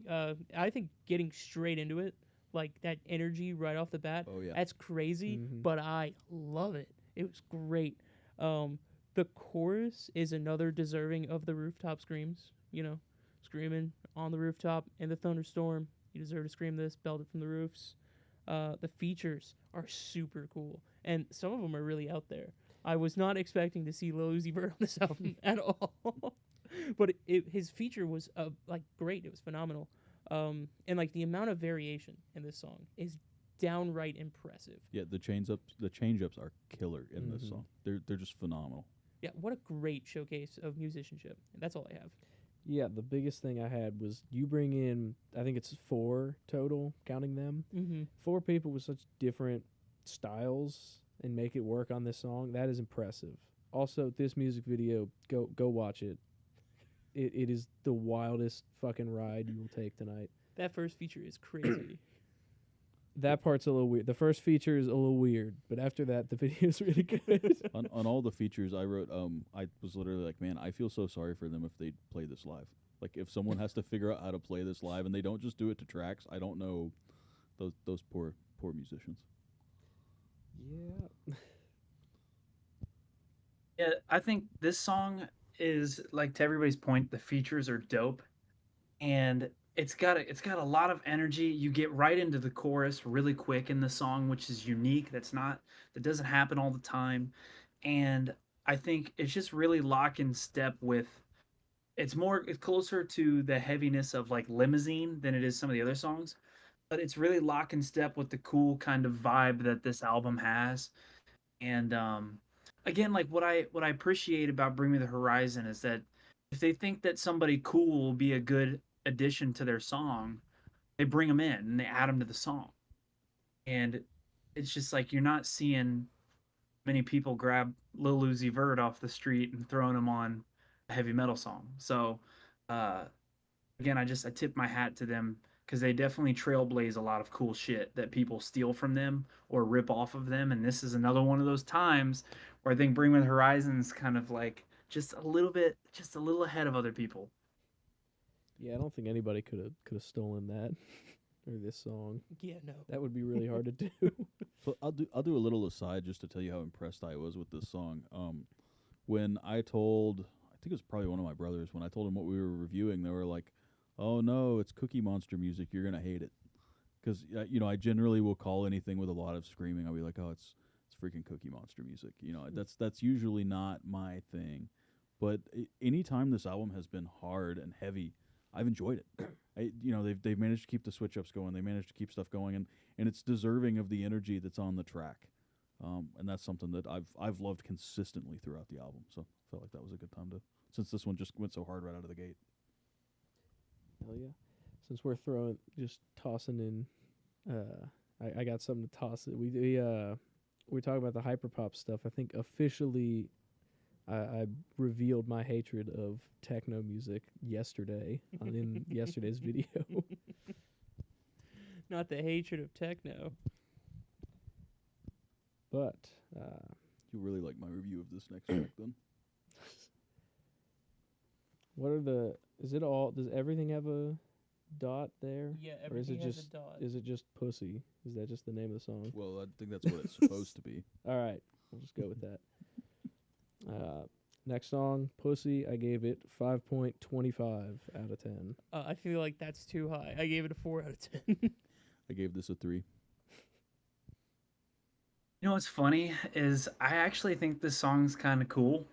I think getting straight into it, like that energy right off the bat, Oh yeah. that's crazy, Mhm. but I love it. It was great. The chorus is another deserving of the rooftop screams. You know, screaming on the rooftop in the thunderstorm. You deserve to scream this, belt it from the roofs. The features are super cool, and some of them are really out there. I was not expecting to see Lil Uzi Vert on this album at all, but his feature was like great. It was phenomenal, and like the amount of variation in this song is downright impressive. Yeah, the change-ups are killer in this Mhm. song. They're just phenomenal. Yeah, what a great showcase of musicianship. And that's all I have. Yeah, the biggest thing I had was you bring in, I think it's 4 total, counting them. Mm-hmm. 4 people with such different styles and make it work on this song. That is impressive. Also, this music video, go watch it. It is the wildest fucking ride you will take tonight. That first feature is crazy. That part's a little weird. The first feature is a little weird, but after that, the video is really good. On all the features I wrote, I was literally like, man, I feel so sorry for them if they play this live. Like if someone has to figure out how to play this live and they don't just do it to tracks, I don't know those poor musicians. Yeah. Yeah, I think this song is like, to everybody's point, the features are dope, and it's got a lot of energy. You get right into the chorus really quick in the song, which is unique. That doesn't happen all the time, and I think it's just really lock in step with. It's closer to the heaviness of like Limousine than it is some of the other songs, but it's really lock in step with the cool kind of vibe that this album has. And again, like what I appreciate about Bring Me the Horizon is that if they think that somebody cool will be a good addition to their song, they bring them in and they add them to the song. And it's just like you're not seeing many people grab Lil Uzi Vert off the street and throwing him on a heavy metal song. So uh, again, I tip my hat to them because they definitely trailblaze a lot of cool shit that people steal from them or rip off of them. And this is another one of those times where I think Bring Me the Horizon's kind of like just a little ahead of other people. Yeah, I don't think anybody could have stolen that or this song. Yeah, no. That would be really hard to do. So I'll do a little aside just to tell you how impressed I was with this song. When I think it was probably one of my brothers, when I told them what we were reviewing, they were like, "Oh no, it's Cookie Monster music. You're gonna hate it." Because I generally will call anything with a lot of screaming. I'll be like, "Oh, it's freaking Cookie Monster music." That's usually not my thing. But anytime this album has been hard and heavy, I've enjoyed it. They've managed to keep the switch ups going. They managed to keep stuff going, and it's deserving of the energy that's on the track. And that's something that I've loved consistently throughout the album. So I felt like that was a good time since this one just went so hard right out of the gate. Hell yeah. Since we're tossing in, I got something to toss it. We talk about the hyperpop stuff. I think officially I revealed my hatred of techno music yesterday in yesterday's video. Not the hatred of techno. But You really like my review of this next track, then? does everything have a dot there? Yeah, Or is everything it has just a dot. is it just pussy? Is that just the name of the song? Well, I think that's what it's supposed to be. All right, we'll just go with that. Next song, Pussy, I gave it 5.25 out of 10. I feel like that's too high. I gave it a 4 out of 10. I gave this a 3. You know what's funny is I actually think this song's kind of cool,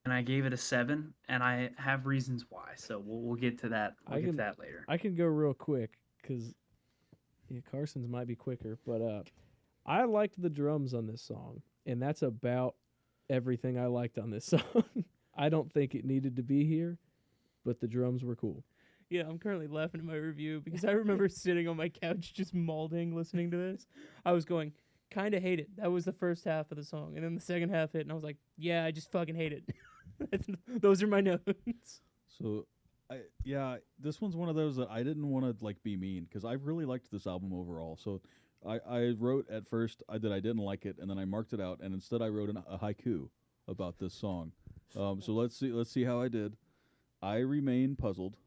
and I gave it a 7, and I have reasons why. So we'll get to that. We'll get to that later. I can go real quick because Carson's might be quicker, but I liked the drums on this song, and that's about everything I liked on this song. I don't think it needed to be here, but the drums were cool. Yeah, I'm currently laughing at my review because I remember sitting on my couch just mauling listening to this. I was going, kind of hate it. That was the first half of the song. And then the second half hit, and I was like, yeah, I just fucking hate it. Those are my notes. So, this one's one of those that I didn't want to be mean because I really liked this album overall. So, I wrote at first that I didn't like it, and then I marked it out, and instead I wrote a haiku about this song. So let's see how I did. I remain puzzled.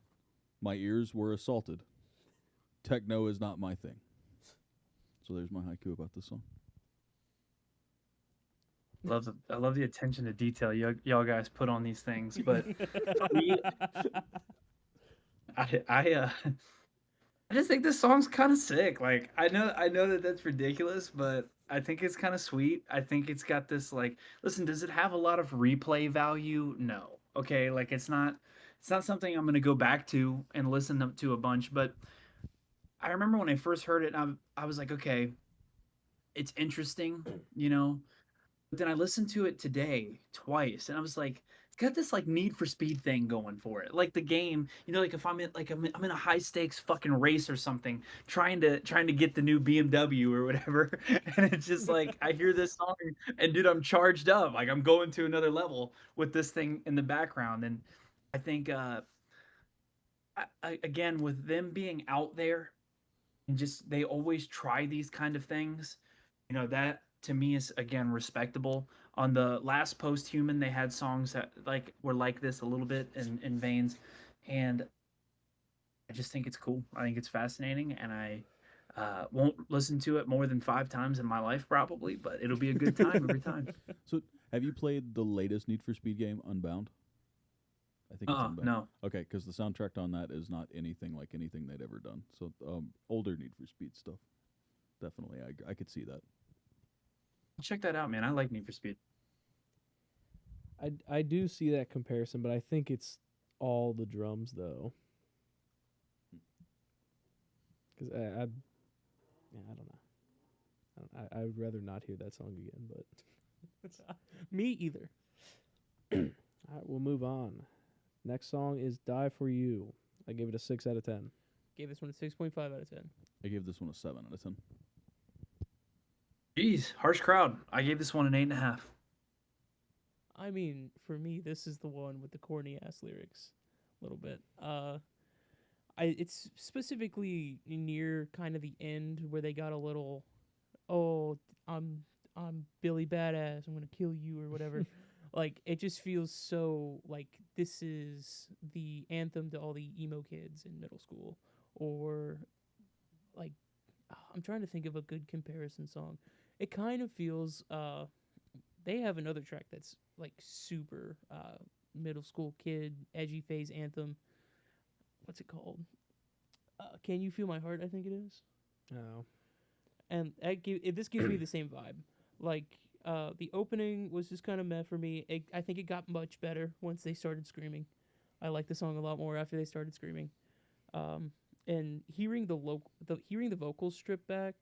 My ears were assaulted. Techno is not my thing. So there's my haiku about this song. I love the attention to detail y'all guys put on these things. But me, I I just think this song's kind of sick. Like I know that that's ridiculous, but I think it's kind of sweet. I think it's got this like, listen, does it have a lot of replay value? No. Okay, like it's not something I'm gonna go back to and listen to a bunch. But I remember when I first heard it, I was like, okay, it's interesting, you know. But then I listened to it today twice, and I was like, it's got this like Need for Speed thing going for it. Like the game, you know, like if I'm in a high stakes fucking race or something, trying to get the new BMW or whatever, and it's just like I hear this song, and dude, I'm charged up. Like I'm going to another level with this thing in the background, and I think again with them being out there and just they always try these kind of things, you know, that to me is again respectable. On the last Post-Human, they had songs that like were like this a little bit in veins, and I just think it's cool. I think it's fascinating, and I won't listen to it more than 5 times in my life probably, but it'll be a good time every time. So have you played the latest Need for Speed game, Unbound? I think it's Unbound. No. Okay, because the soundtrack on that is not anything like anything they'd ever done. So older Need for Speed stuff. Definitely, I could see that. Check that out, man. I like Need for Speed. I do see that comparison, but I think it's all the drums though. Because I don't know. I would rather not hear that song again, but Me either. all right, we'll move on. Next song is "Die for You." I gave it a 6 out of 10. Gave this one a 6.5 out of 10. I gave this one a 7 out of 10. Jeez, harsh crowd. I gave this one an 8.5. I mean, for me, this is the one with the corny ass lyrics, a little bit. It's specifically near kind of the end where they got a little, oh, I'm Billy Badass, I'm gonna kill you or whatever. Like it just feels so like this is the anthem to all the emo kids in middle school, or like I'm trying to think of a good comparison song. It kind of feels they have another track that's like super middle school kid edgy phase anthem. What's it called? Can You Feel My Heart? I think it is. Oh, And this gives me the same vibe. Like the opening was just kind of meh for me. I think it got much better once they started screaming. I like the song a lot more after they started screaming. And hearing the vocals stripped back,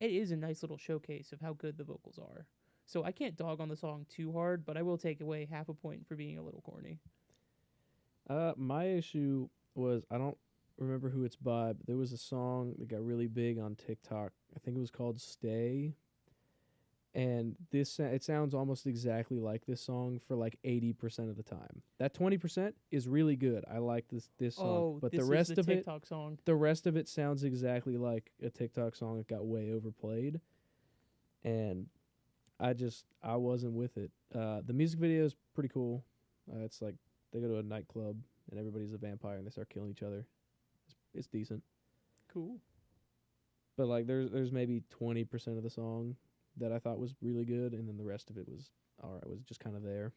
it is a nice little showcase of how good the vocals are. So I can't dog on the song too hard, but I will take away half a point for being a little corny. my issue was I don't remember who it's by, but there was a song that got really big on TikTok. I think it was called "Stay," and it sounds almost exactly like this song for like 80% of the time. That 20% is really good. I like this song, Oh, but this the is rest the of it, TikTok song. the rest of it sounds exactly like a TikTok song that got way overplayed, and I wasn't with it. The music video is pretty cool. It's like they go to a nightclub and everybody's a vampire and they start killing each other. It's decent, Cool. but like there's maybe 20% of the song that I thought was really good, and then the rest of it was alright. Was just kind of there.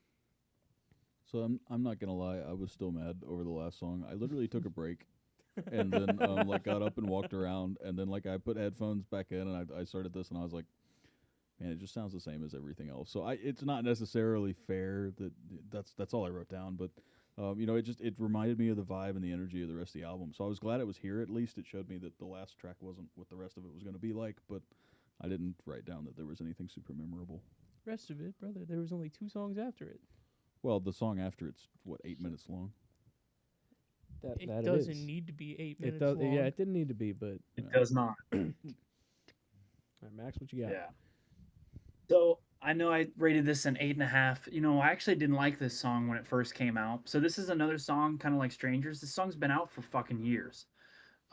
So I'm not gonna lie, I was still mad over the last song. I literally took a break, and then like got up and walked around, and then like I put headphones back in, and I started this, and I was like, man, it just sounds the same as everything else. So it's not necessarily fair that's all I wrote down, but you know, it reminded me of the vibe and the energy of the rest of the album. So I was glad it was here. At least it showed me that the last track wasn't what the rest of it was going to be like, but I didn't write down that there was anything super memorable. Rest of it, brother. There was only 2 songs after it. Well, the song after it's what 8 minutes long. It That doesn't is. need to be 8 It minutes does. long. Yeah, it didn't need to be, but It does not. all right, Max, what you got? Yeah. So I know I rated this an 8.5. You know, I actually didn't like this song when it first came out. So this is another song, kind of like Strangers. This song's been out for fucking years.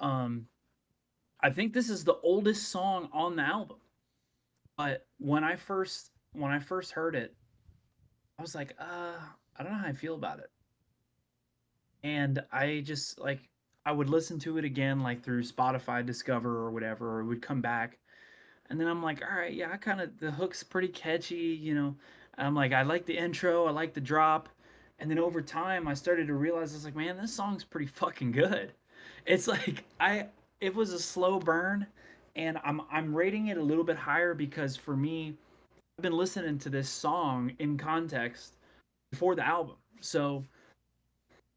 Um, I think this is the oldest song on the album. But when I first heard it, I was like, I don't know how I feel about it. And I just like I would listen to it again like through Spotify Discover or whatever, or it would come back. And then I'm like, all right, yeah, I kind of the hook's pretty catchy, you know. I'm like, I like the intro, I like the drop. And then over time I started to realize I was like, man, this song's pretty fucking good. It's like it was a slow burn and I'm rating it a little bit higher because for me, I've been listening to this song in context before the album. So,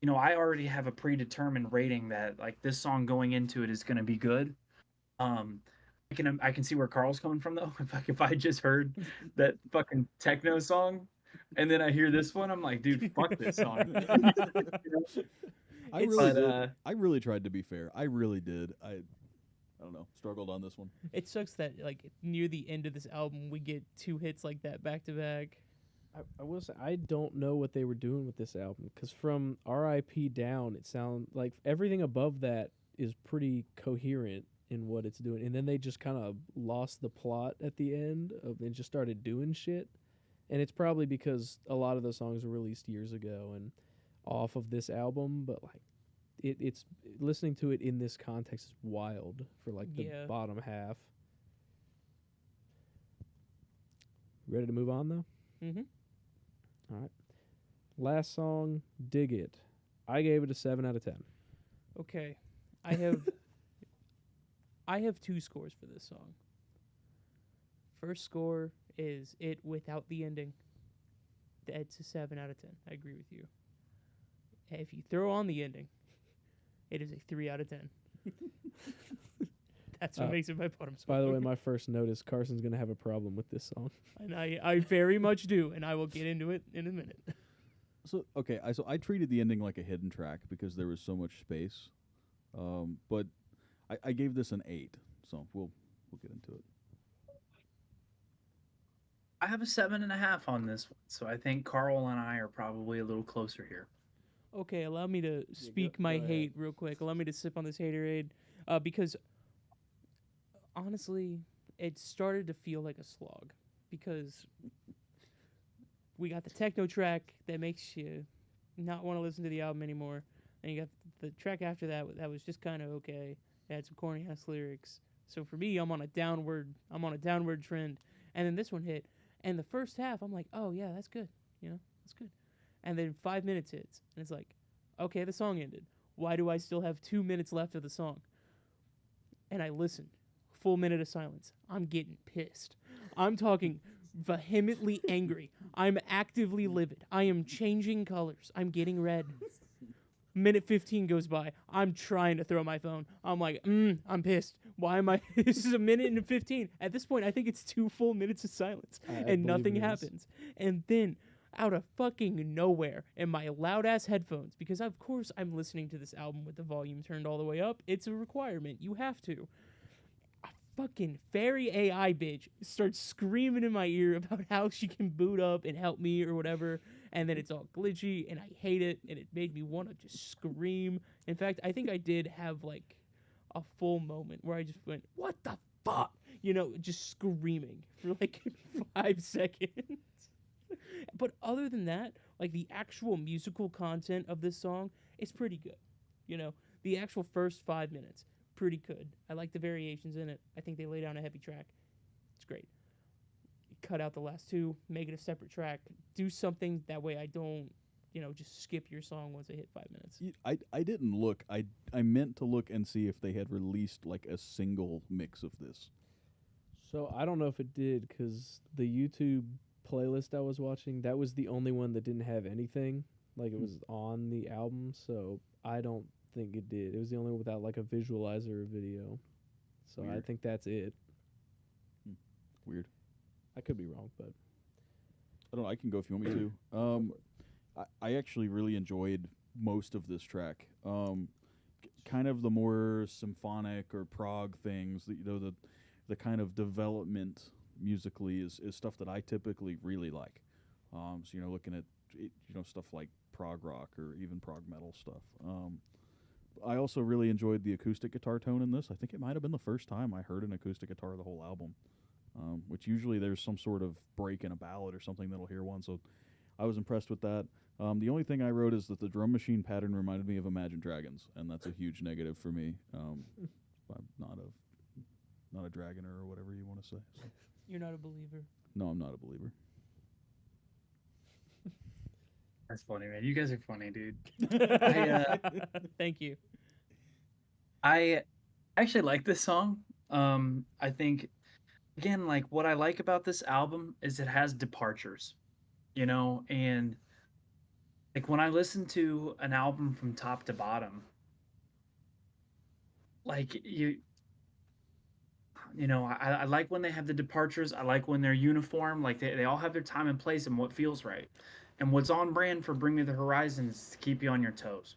you know, I already have a predetermined rating that like this song going into it is going to be good. Um, I can see where Carl's coming from though. If I just heard that fucking techno song, and then I hear this one, I'm like, dude, fuck this song. You know? I It's- really But did. I really tried to be fair. I really did. I don't know. Struggled on this one. It sucks that like near the end of this album we get two hits like that back to back. I will say I don't know what they were doing with this album because from R.I.P. down, it sounds like everything above that is pretty coherent in what it's doing, and then they just kind of lost the plot at the end of and just started doing shit. And it's probably because a lot of the songs were released years ago and off of this album, but like it's listening to it in this context is wild for like the Yeah. bottom half. Ready to move on though? Mm-hmm. All right. Last song, Dig It. I gave it a 7 out of 10. Okay, I have I have two scores for this song. First score is it without the ending. It's a 7 out of 10. I agree with you. If you throw on the ending, it is a 3 out of 10. That's what makes it my bottom score. By the way, my first note is Carson's going to have a problem with this song. And I very much do, and I will get into it in a minute. So okay, I treated the ending like a hidden track because there was so much space. But I gave this an 8. So we'll get into it. I have a 7.5 on this one, so I think Carl and I are probably a little closer here. Okay, allow me to speak my go ahead. hate real quick. Allow me to sip on this haterade, because honestly, it started to feel like a slog. Because we got the techno track that makes you not want to listen to the album anymore, and you got the track after that was just kind of okay. It had some corny ass lyrics. So for me, I'm on a downward trend, and then this one hit, and the first half, I'm like, oh yeah, that's good, that's good. And then 5 minutes hits, and it's like, okay, the song ended. Why do I still have 2 minutes left of the song? And I listened. Full minute of silence. I'm getting pissed. I'm talking vehemently angry. I'm actively livid. I am changing colors. I'm getting red. Minute 15 goes by. I'm trying to throw my phone. I'm like, I'm pissed. Why am I? This is a minute and 15. At this point, I think it's 2 full minutes of silence, I and believe nothing it is. happens. And then, out of fucking nowhere, in my loud ass headphones, because of course I'm listening to this album with the volume turned all the way up. It's a requirement. You have to. A fucking fairy AI bitch starts screaming in my ear about how she can boot up and help me or whatever. And then it's all glitchy, and I hate it, and it made me want to just scream. In fact, I think I did have, like, a full moment where I just went, what the fuck? Just screaming for, like, 5 seconds. But other than that, like, the actual musical content of this song is pretty good. The actual first 5 minutes, pretty good. I like the variations in it. I think they lay down a heavy track. It's great. Cut out the last 2, make it a separate track, do something that way I don't, just skip your song once I hit 5 minutes. I didn't look. I meant to look and see if they had released like a single mix of this. So I don't know if it did because the YouTube playlist I was watching, that was the only one that didn't have anything. Like it was on the album, so I don't think it did. It was the only one without like a visualizer or video. So I Weird. think that's it. Weird. I could be wrong, but I don't know. I can go if you want me to. I actually really enjoyed most of this track. Kind of the more symphonic or prog things, the kind of development musically is stuff that I typically really like. Looking at stuff like prog rock or even prog metal stuff. I also really enjoyed the acoustic guitar tone in this. I think it might have been the first time I heard an acoustic guitar the whole album, which usually there's some sort of break in a ballad or something that'll hear one. So I was impressed with that. The only thing I wrote is that the drum machine pattern reminded me of Imagine Dragons, and that's a huge negative for me. I'm not a dragoner or whatever you want to say. So. You're not a believer. No, I'm not a believer. That's funny, man. You guys are funny, dude. Thank you. I actually like this song. I think, again, like what I like about this album is it has departures, and like when I listen to an album from top to bottom, like I like when they have the departures. I like when they're uniform. Like they all have their time and place and what feels right. And what's on brand for Bring Me the Horizon is to keep you on your toes.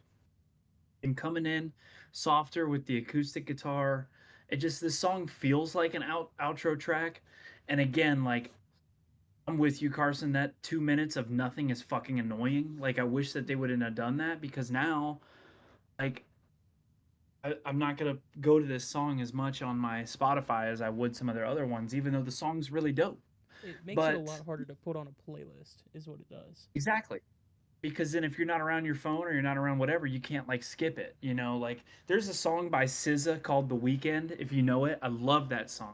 And coming in softer with the acoustic guitar, this song feels like an outro track. And again, like I'm with you, Carson. That 2 minutes of nothing is fucking annoying. Like I wish that they wouldn't have done that because now, like I'm not gonna go to this song as much on my Spotify as I would some of their other ones, even though the song's really dope. It makes it a lot harder to put on a playlist, is what it does. Exactly. Because then if you're not around your phone or you're not around whatever, you can't like skip it. Like there's a song by SZA called The Weekend, if you know it. I love that song.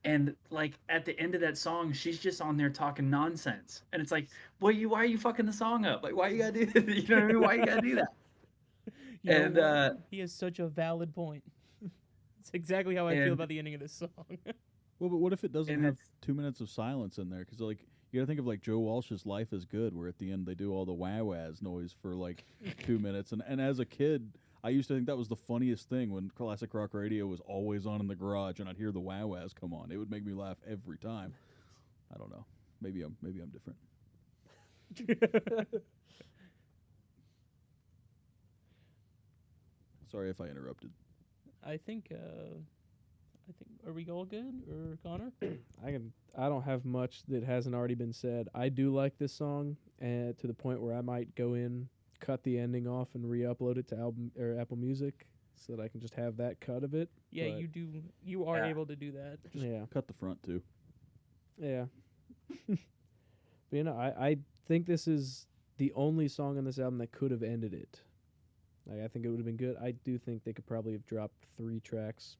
And like at the end of that song, she's just on there talking nonsense. And it's like, why are you fucking the song up? Like why you gotta do that? You know what I mean? Why you gotta do that? He has such a valid point. It's exactly how I feel about the ending of this song. Well, but what if it doesn't have 2 minutes of silence in there? Because like you got to think of like Joe Walsh's Life is Good, where at the end they do all the wah-wahs noise for like 2 minutes. And as a kid, I used to think that was the funniest thing when classic rock radio was always on in the garage, and I'd hear the wah-wahs come on. It would make me laugh every time. I don't know. Maybe I'm different. Sorry if I interrupted. I think are we all good, or Connor? I don't have much that hasn't already been said. I do like this song, to the point where I might go in, cut the ending off, and re-upload it to Apple Music so that I can just have that cut of it. Yeah, you do. You are able to do that. Just cut the front too. Yeah. But I think this is the only song on this album that could have ended it. Like I think it would have been good. I do think they could probably have dropped 3 tracks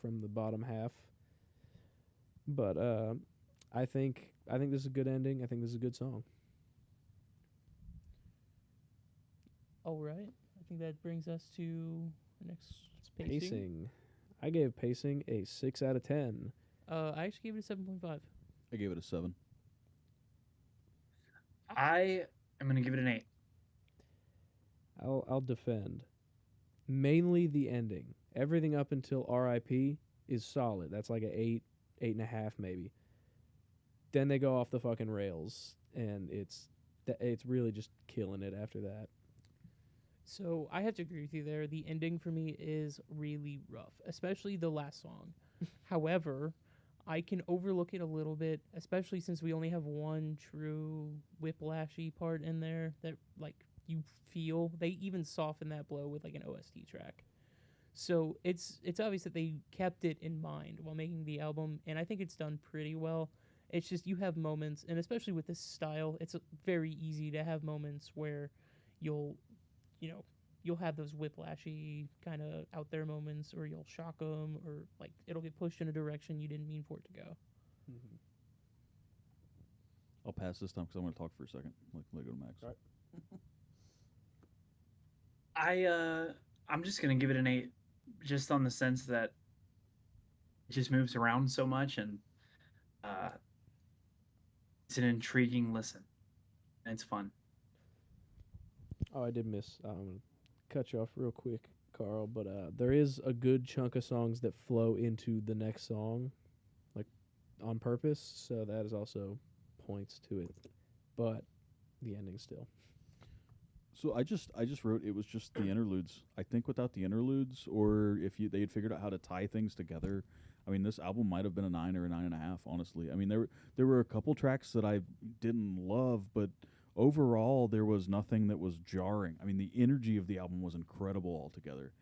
from the bottom half. But I think this is a good ending. I think this is a good song. All right. I think that brings us to the next pacing. I gave Pacing a 6 out of 10. I actually gave it a 7.5. I gave it a 7. I am going to give it an 8. I'll defend. Mainly the ending. Everything up until R.I.P. is solid. That's like an 8, 8.5 maybe. Then they go off the fucking rails, and it's really just killing it after that. So I have to agree with you there. The ending for me is really rough, especially the last song. However, I can overlook it a little bit, especially since we only have one true whiplashy part in there that like you feel. They even soften that blow with like an OST track. So it's obvious that they kept it in mind while making the album, and I think it's done pretty well. It's just you have moments, and especially with this style, it's very easy to have moments where you'll have those whiplashy kind of out there moments, or you'll shock them, or like it'll get pushed in a direction you didn't mean for it to go. Mm-hmm. I'll pass this time because I want to talk for a second. Let go to Max. All right. I'm just gonna give it an 8, just on the sense that it just moves around so much, and it's an intriguing listen, and it's fun. Oh, I did miss. I'm gonna cut you off real quick, Carl. But there is a good chunk of songs that flow into the next song, like on purpose. So that is also points to it. But the ending still. So I just wrote it was just the interludes. I think without the interludes, or if they had figured out how to tie things together, I mean, this album might have been a 9 or a 9.5. Honestly, I mean, there were a couple tracks that I didn't love, but overall there was nothing that was jarring. I mean, the energy of the album was incredible altogether,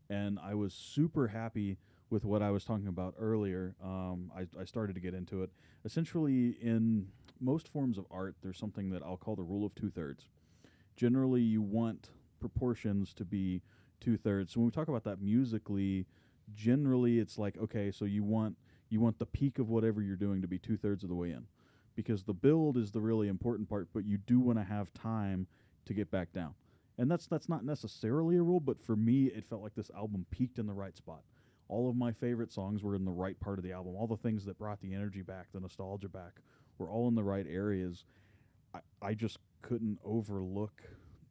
and I was super happy with what I was talking about earlier. I started to get into it. Essentially, in most forms of art, there's something that I'll call the rule of 2/3. Generally, you want proportions to be 2/3. So when we talk about that musically, generally it's like, okay, so you want the peak of whatever you're doing to be 2/3 of the way in, because the build is the really important part, but you do want to have time to get back down. And that's not necessarily a rule, but for me, it felt like this album peaked in the right spot. All of my favorite songs were in the right part of the album. All the things that brought the energy back, the nostalgia back, were all in the right areas. I just couldn't overlook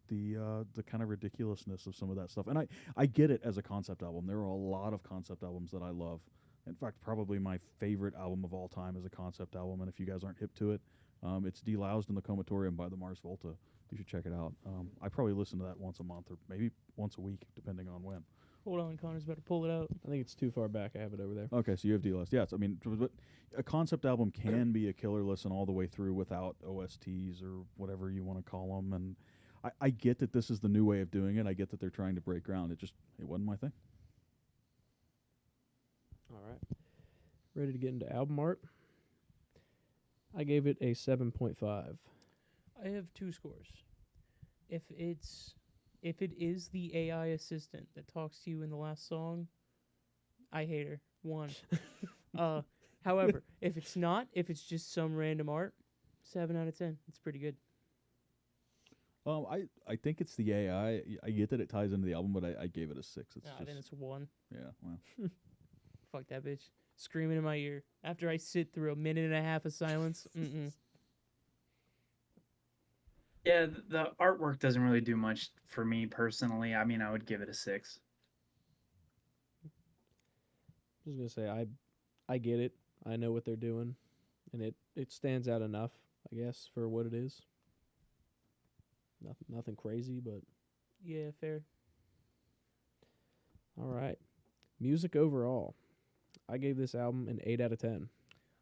the kind of ridiculousness of some of that stuff. And I get it as a concept album. There are a lot of concept albums that I love. In fact, probably my favorite album of all time is a concept album. And if you guys aren't hip to it, it's Deloused in the Comatorium by the Mars Volta. You should check it out. I probably listen to that once a month or maybe once a week, depending on when. Hold on, Connor's about to pull it out. I think it's too far back. I have it over there. Okay, so you have Deloused. Yeah, I mean, but a concept album can be a killer listen all the way through without OSTs or whatever you want to call them. And I get that this is the new way of doing it. I get that they're trying to break ground. It wasn't my thing. All right. Ready to get into album art? I gave it a 7.5. I have two scores. If it is the AI assistant that talks to you in the last song, I hate her. 1. However, if it's not, if it's just some random art, 7 out of 10. It's pretty good. I think it's the AI. I get that it ties into the album, but I gave it a 6. It's Then it's 1. yeah. Well, Fuck that bitch. Screaming in my ear after I sit through a minute and a half of silence. Mm-mm. Yeah, the artwork doesn't really do much for me personally. I mean, I would give it a 6. I was gonna say I get it. I know what they're doing, and it stands out enough, I guess, for what it is. Nothing crazy, but Yeah, fair. all right. Music overall, I gave this album an 8 out of 10.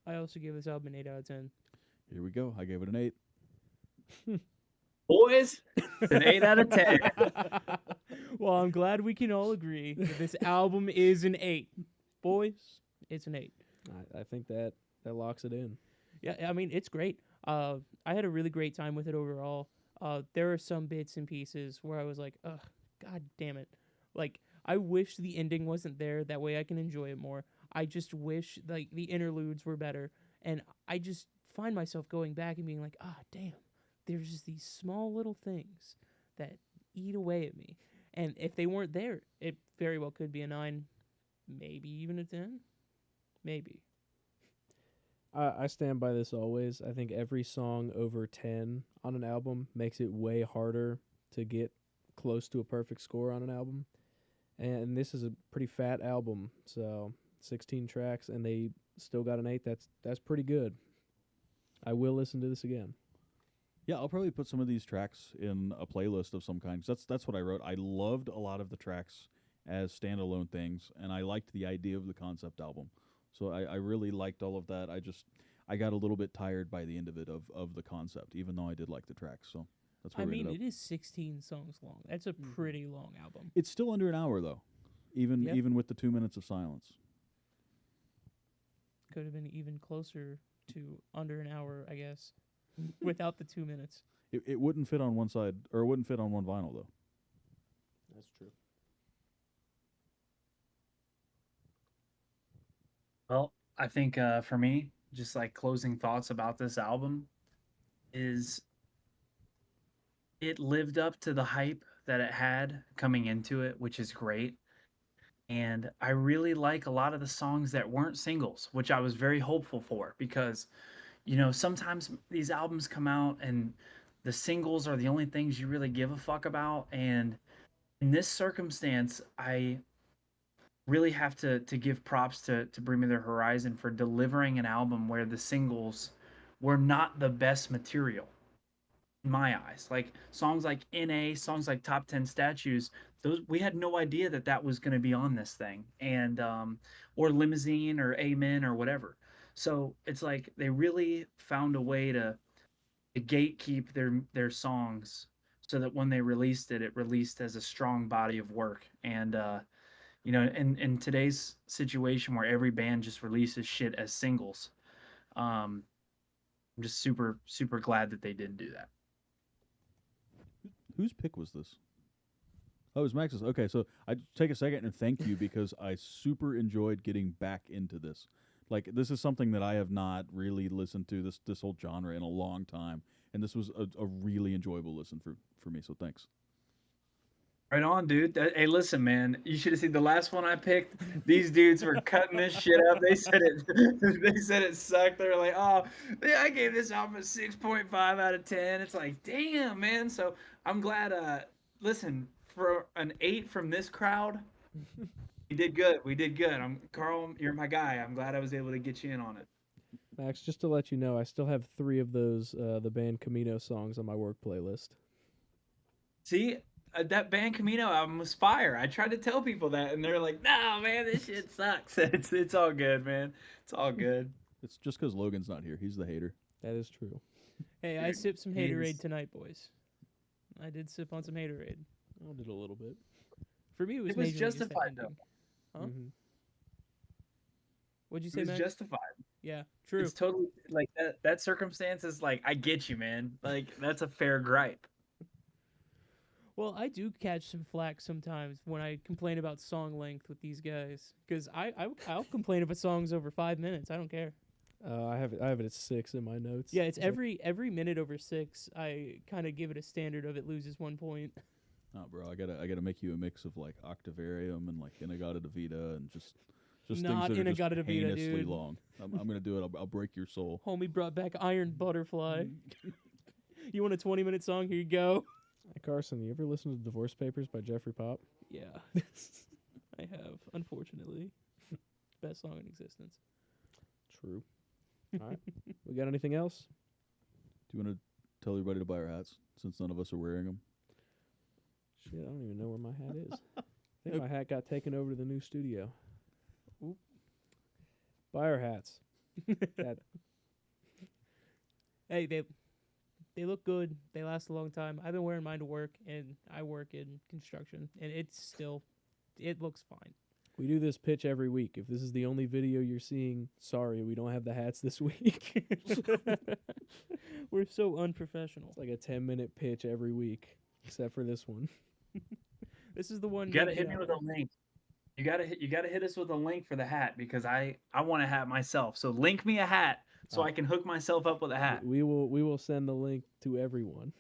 I also give this album an 8 out of 10. here we go. I gave it an 8. Boys, it's an 8 out of 10. Well, I'm glad we can all agree that this album is an 8. Boys, it's an 8. I think that locks it in. Yeah, I mean, it's great. I had a really great time with it overall. There are some bits and pieces where I was like, ugh, god damn it. Like, I wish the ending wasn't there. That way I can enjoy it more. I just wish, like, the interludes were better. And I just find myself going back and being like, ah, damn. There's just these small little things that eat away at me. And if they weren't there, it very well could be a 9, maybe even a 10. Maybe. I stand by this always. I think every song over 10 on an album makes it way harder to get close to a perfect score on an album. And this is a pretty fat album, so 16 tracks, and they still got an 8. That's pretty good. I will listen to this again. Yeah, I'll probably put some of these tracks in a playlist of some kind. 'Cause that's what I wrote. I loved a lot of the tracks as standalone things, and I liked the idea of the concept album. So I really liked all of that. I got a little bit tired by the end of it of the concept, even though I did like the tracks. So that's where I we mean, ended it up. is 16 songs long. That's a pretty long album. It's still under an hour though, Yeah. even with the 2 minutes of silence. Could have been even closer to under an hour, I guess, without the 2 minutes. It wouldn't fit on one side, or it wouldn't fit on one vinyl though. That's true. Well, I think for me, just like closing thoughts about this album is it lived up to the hype that it had coming into it, which is great. And I really like a lot of the songs that weren't singles, which I was very hopeful for because, sometimes these albums come out and the singles are the only things you really give a fuck about. And in this circumstance, I really have to give props to Bring Me the Horizon for delivering an album where the singles were not the best material in my eyes. Like songs like NA, songs like Top 10 Statues, those we had no idea that was going to be on this thing, and or Limousine or Amen or whatever. So it's like they really found a way to gatekeep their songs so that when they released it, it released as a strong body of work. And in today's situation where every band just releases shit as singles, I'm just super super glad that they did do that. Whose pick was this? Oh, it was Max's. Okay, so I take a second and thank you because I super enjoyed getting back into this. Like this is something that I have not really listened to this whole genre in a long time, and this was a really enjoyable listen for me. So thanks. Right on, dude. Hey, listen, man. You should have seen the last one I picked. These dudes were cutting this shit up. They said it. They said it sucked. They're like, "Oh, yeah, I gave this album a 6.5 out of 10." It's like, damn, man. So I'm glad. Listen, for an 8 from this crowd, we did good. We did good. I'm Carl. You're my guy. I'm glad I was able to get you in on it. Max, just to let you know, I still have 3 of those the band Camino songs on my work playlist. See, that band Camino album was fire. I tried to tell people that, and they're like, "No, man, this shit sucks." It's all good, man. It's all good. It's just because Logan's not here. He's the hater. That is true. Hey, I sipped some He's- haterade tonight, boys. I did sip on some haterade. I did a little bit. For me, it was, It was majorly just that justified, though. ending. Huh? Mhm. What'd you It say, was man? justified. Yeah, true. It's totally like that circumstance is like, I get you, man. Like that's a fair gripe. Well, I do catch some flack sometimes when I complain about song length with these guys, because I'll complain if a song's over 5 minutes. I don't care. I have it at 6 in my notes. Yeah, it's like- every minute over 6. I kind of give it a standard of it loses 1 point. Oh, bro, I gotta make you a mix of like Octavarium and like Inagata Davida and just Not things that are Inagata just Davida, heinously dude. long. I'm gonna do it. I'll break your soul. Homie brought back Iron Butterfly. You want a 20-minute song? Here you go. Hey, Carson, you ever listen to Divorce Papers by Jeffrey Pop? Yeah, I have. Unfortunately, best song in existence. True. All right. We got anything else? Do you want to tell everybody to buy our hats since none of us are wearing them? Shit, I don't even know where my hat is. I think my hat got taken over to the new studio. Oop. Buy our hats. That- Hey, they look good. They last a long time. I've been wearing mine to work, and I work in construction, and it looks fine. We do this pitch every week. If this is the only video you're seeing, sorry, we don't have the hats this week. We're so unprofessional. It's like a 10-minute pitch every week, except for this one. This is the one. You gotta that- hit me with a link. You gotta hit us with a link for the hat because I want a hat myself. So link me a hat so I can hook myself up with a hat. We will send the link to everyone.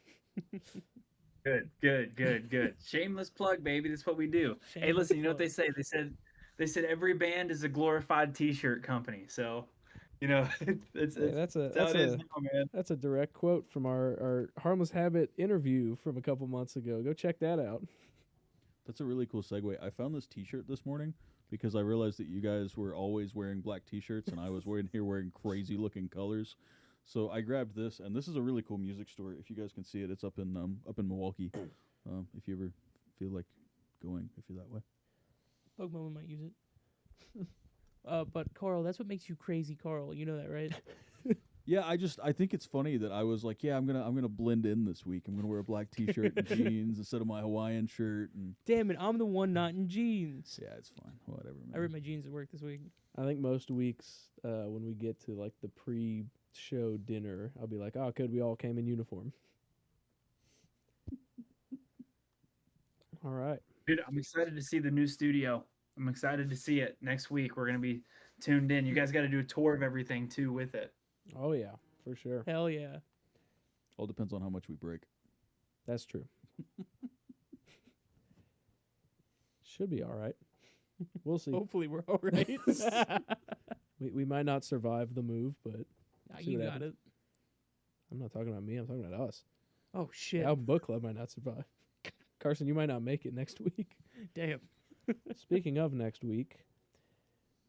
Good. Shameless plug, baby. That's what we do. Hey, Shameless listen, you know what plug. they say? They said every band is a glorified T-shirt company. So, it's Hey, that's how it is now, man. a direct quote from our Harmless Habit interview from a couple months ago. Go check that out. That's a really cool segue. I found this T-shirt this morning because I realized that you guys were always wearing black T-shirts and I was wearing crazy-looking colors. So I grabbed this, and this is a really cool music store. If you guys can see it, it's up in Milwaukee. If you ever feel like going, if you're that way. Bug Mama might use it. But Carl, that's what makes you crazy, Carl. You know that, right? Yeah, I think it's funny that I was like, yeah, I'm gonna blend in this week. I'm gonna wear a black T-shirt and jeans instead of my Hawaiian shirt, and Damn it, I'm the one not in jeans. yeah, it's fine, whatever. Man. I ripped my jeans at work this week. I think most weeks when we get to like the pre-show dinner, I'll be like, "Oh, good, we all came in uniform." All right. Dude, I'm excited to see the new studio. I'm excited to see it next week. We're gonna be tuned in. You guys got to do a tour of everything too with it. Oh yeah, for sure. Hell yeah. All depends on how much we break. That's true. Should be all right. We'll see. Hopefully we're all right. We might not survive the move, but see You what got happens. it. I'm not talking about me. I'm talking about us. Oh The shit. album book club might not survive. Carson, you might not make it next week. Damn. Speaking of next week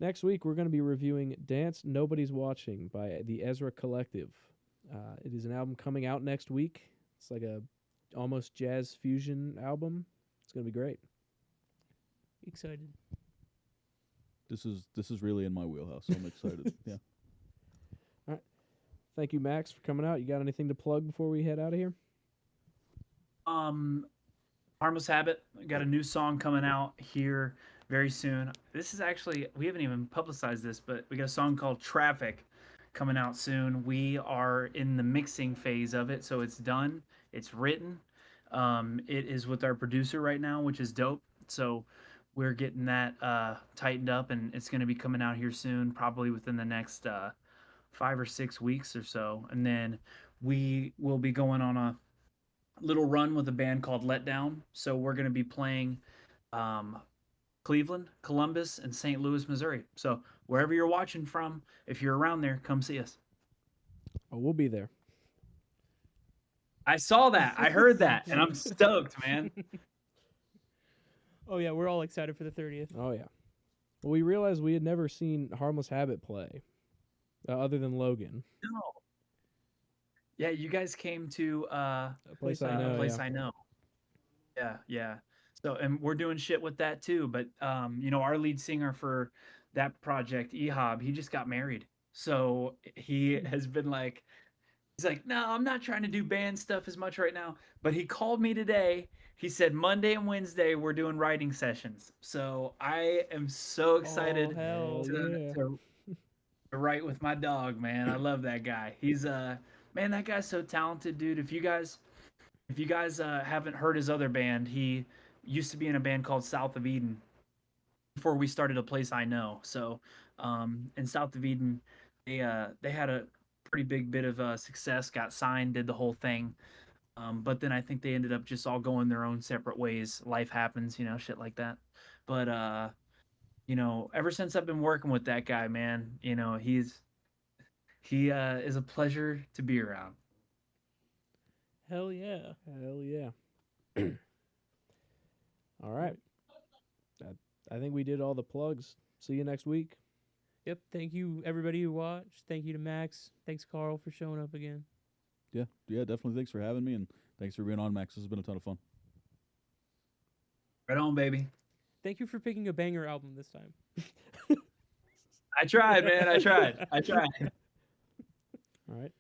we're going to be reviewing Dance Nobody's Watching by the Ezra Collective. It is an album coming out next week. It's like a almost jazz fusion album. It's going to be great. Excited. This is really in my wheelhouse. So I'm excited. Yeah. Thank you, Max, for coming out. You got anything to plug before we head out of here? Harmless Habit got a new song coming out here very soon. This is actually, we haven't even publicized this, but we got a song called Traffic coming out soon. We are in the mixing phase of it, so it's done. It's written. It is with our producer right now, which is dope. So we're getting that tightened up, and it's going to be coming out here soon, probably within the next 5 or 6 weeks or so. And then we will be going on a little run with a band called Letdown. So we're going to be playing Cleveland, Columbus, and St. Louis, Missouri. So wherever you're watching from, if you're around there, come see us. Oh, we'll be there. I saw that. I heard that, and I'm stoked, man. Oh yeah, we're all excited for the 30th. Oh, yeah. Well, we realized we had never seen Harmless Habit play, other than Logan. No. Yeah, you guys came to A place I know. a place yeah. I know. Yeah, yeah. So, and we're doing shit with that too. But our lead singer for that project, Ehab, he just got married. So he has been like, he's like, no, I'm not trying to do band stuff as much right now. But he called me today. He said Monday and Wednesday we're doing writing sessions. So I am so excited Oh, hell yeah. to write with my dog, man. I love that guy. He's man, that guy's so talented, dude. If you guys haven't heard his other band, he used to be in a band called South of Eden before we started A Place I Know. So in South of Eden, they had a pretty big bit of success, got signed, did the whole thing. But then I think they ended up just all going their own separate ways. Life happens, shit like that. But ever since I've been working with that guy, man, he is a pleasure to be around. Hell yeah. Hell yeah. All right. I think we did all the plugs. See you next week. Yep. Thank you, everybody who watched. Thank you to Max. Thanks, Carl, for showing up again. Yeah, definitely. Thanks for having me, and thanks for being on, Max. This has been a ton of fun. Right on, baby. Thank you for picking a banger album this time. I tried, man. I tried. All right.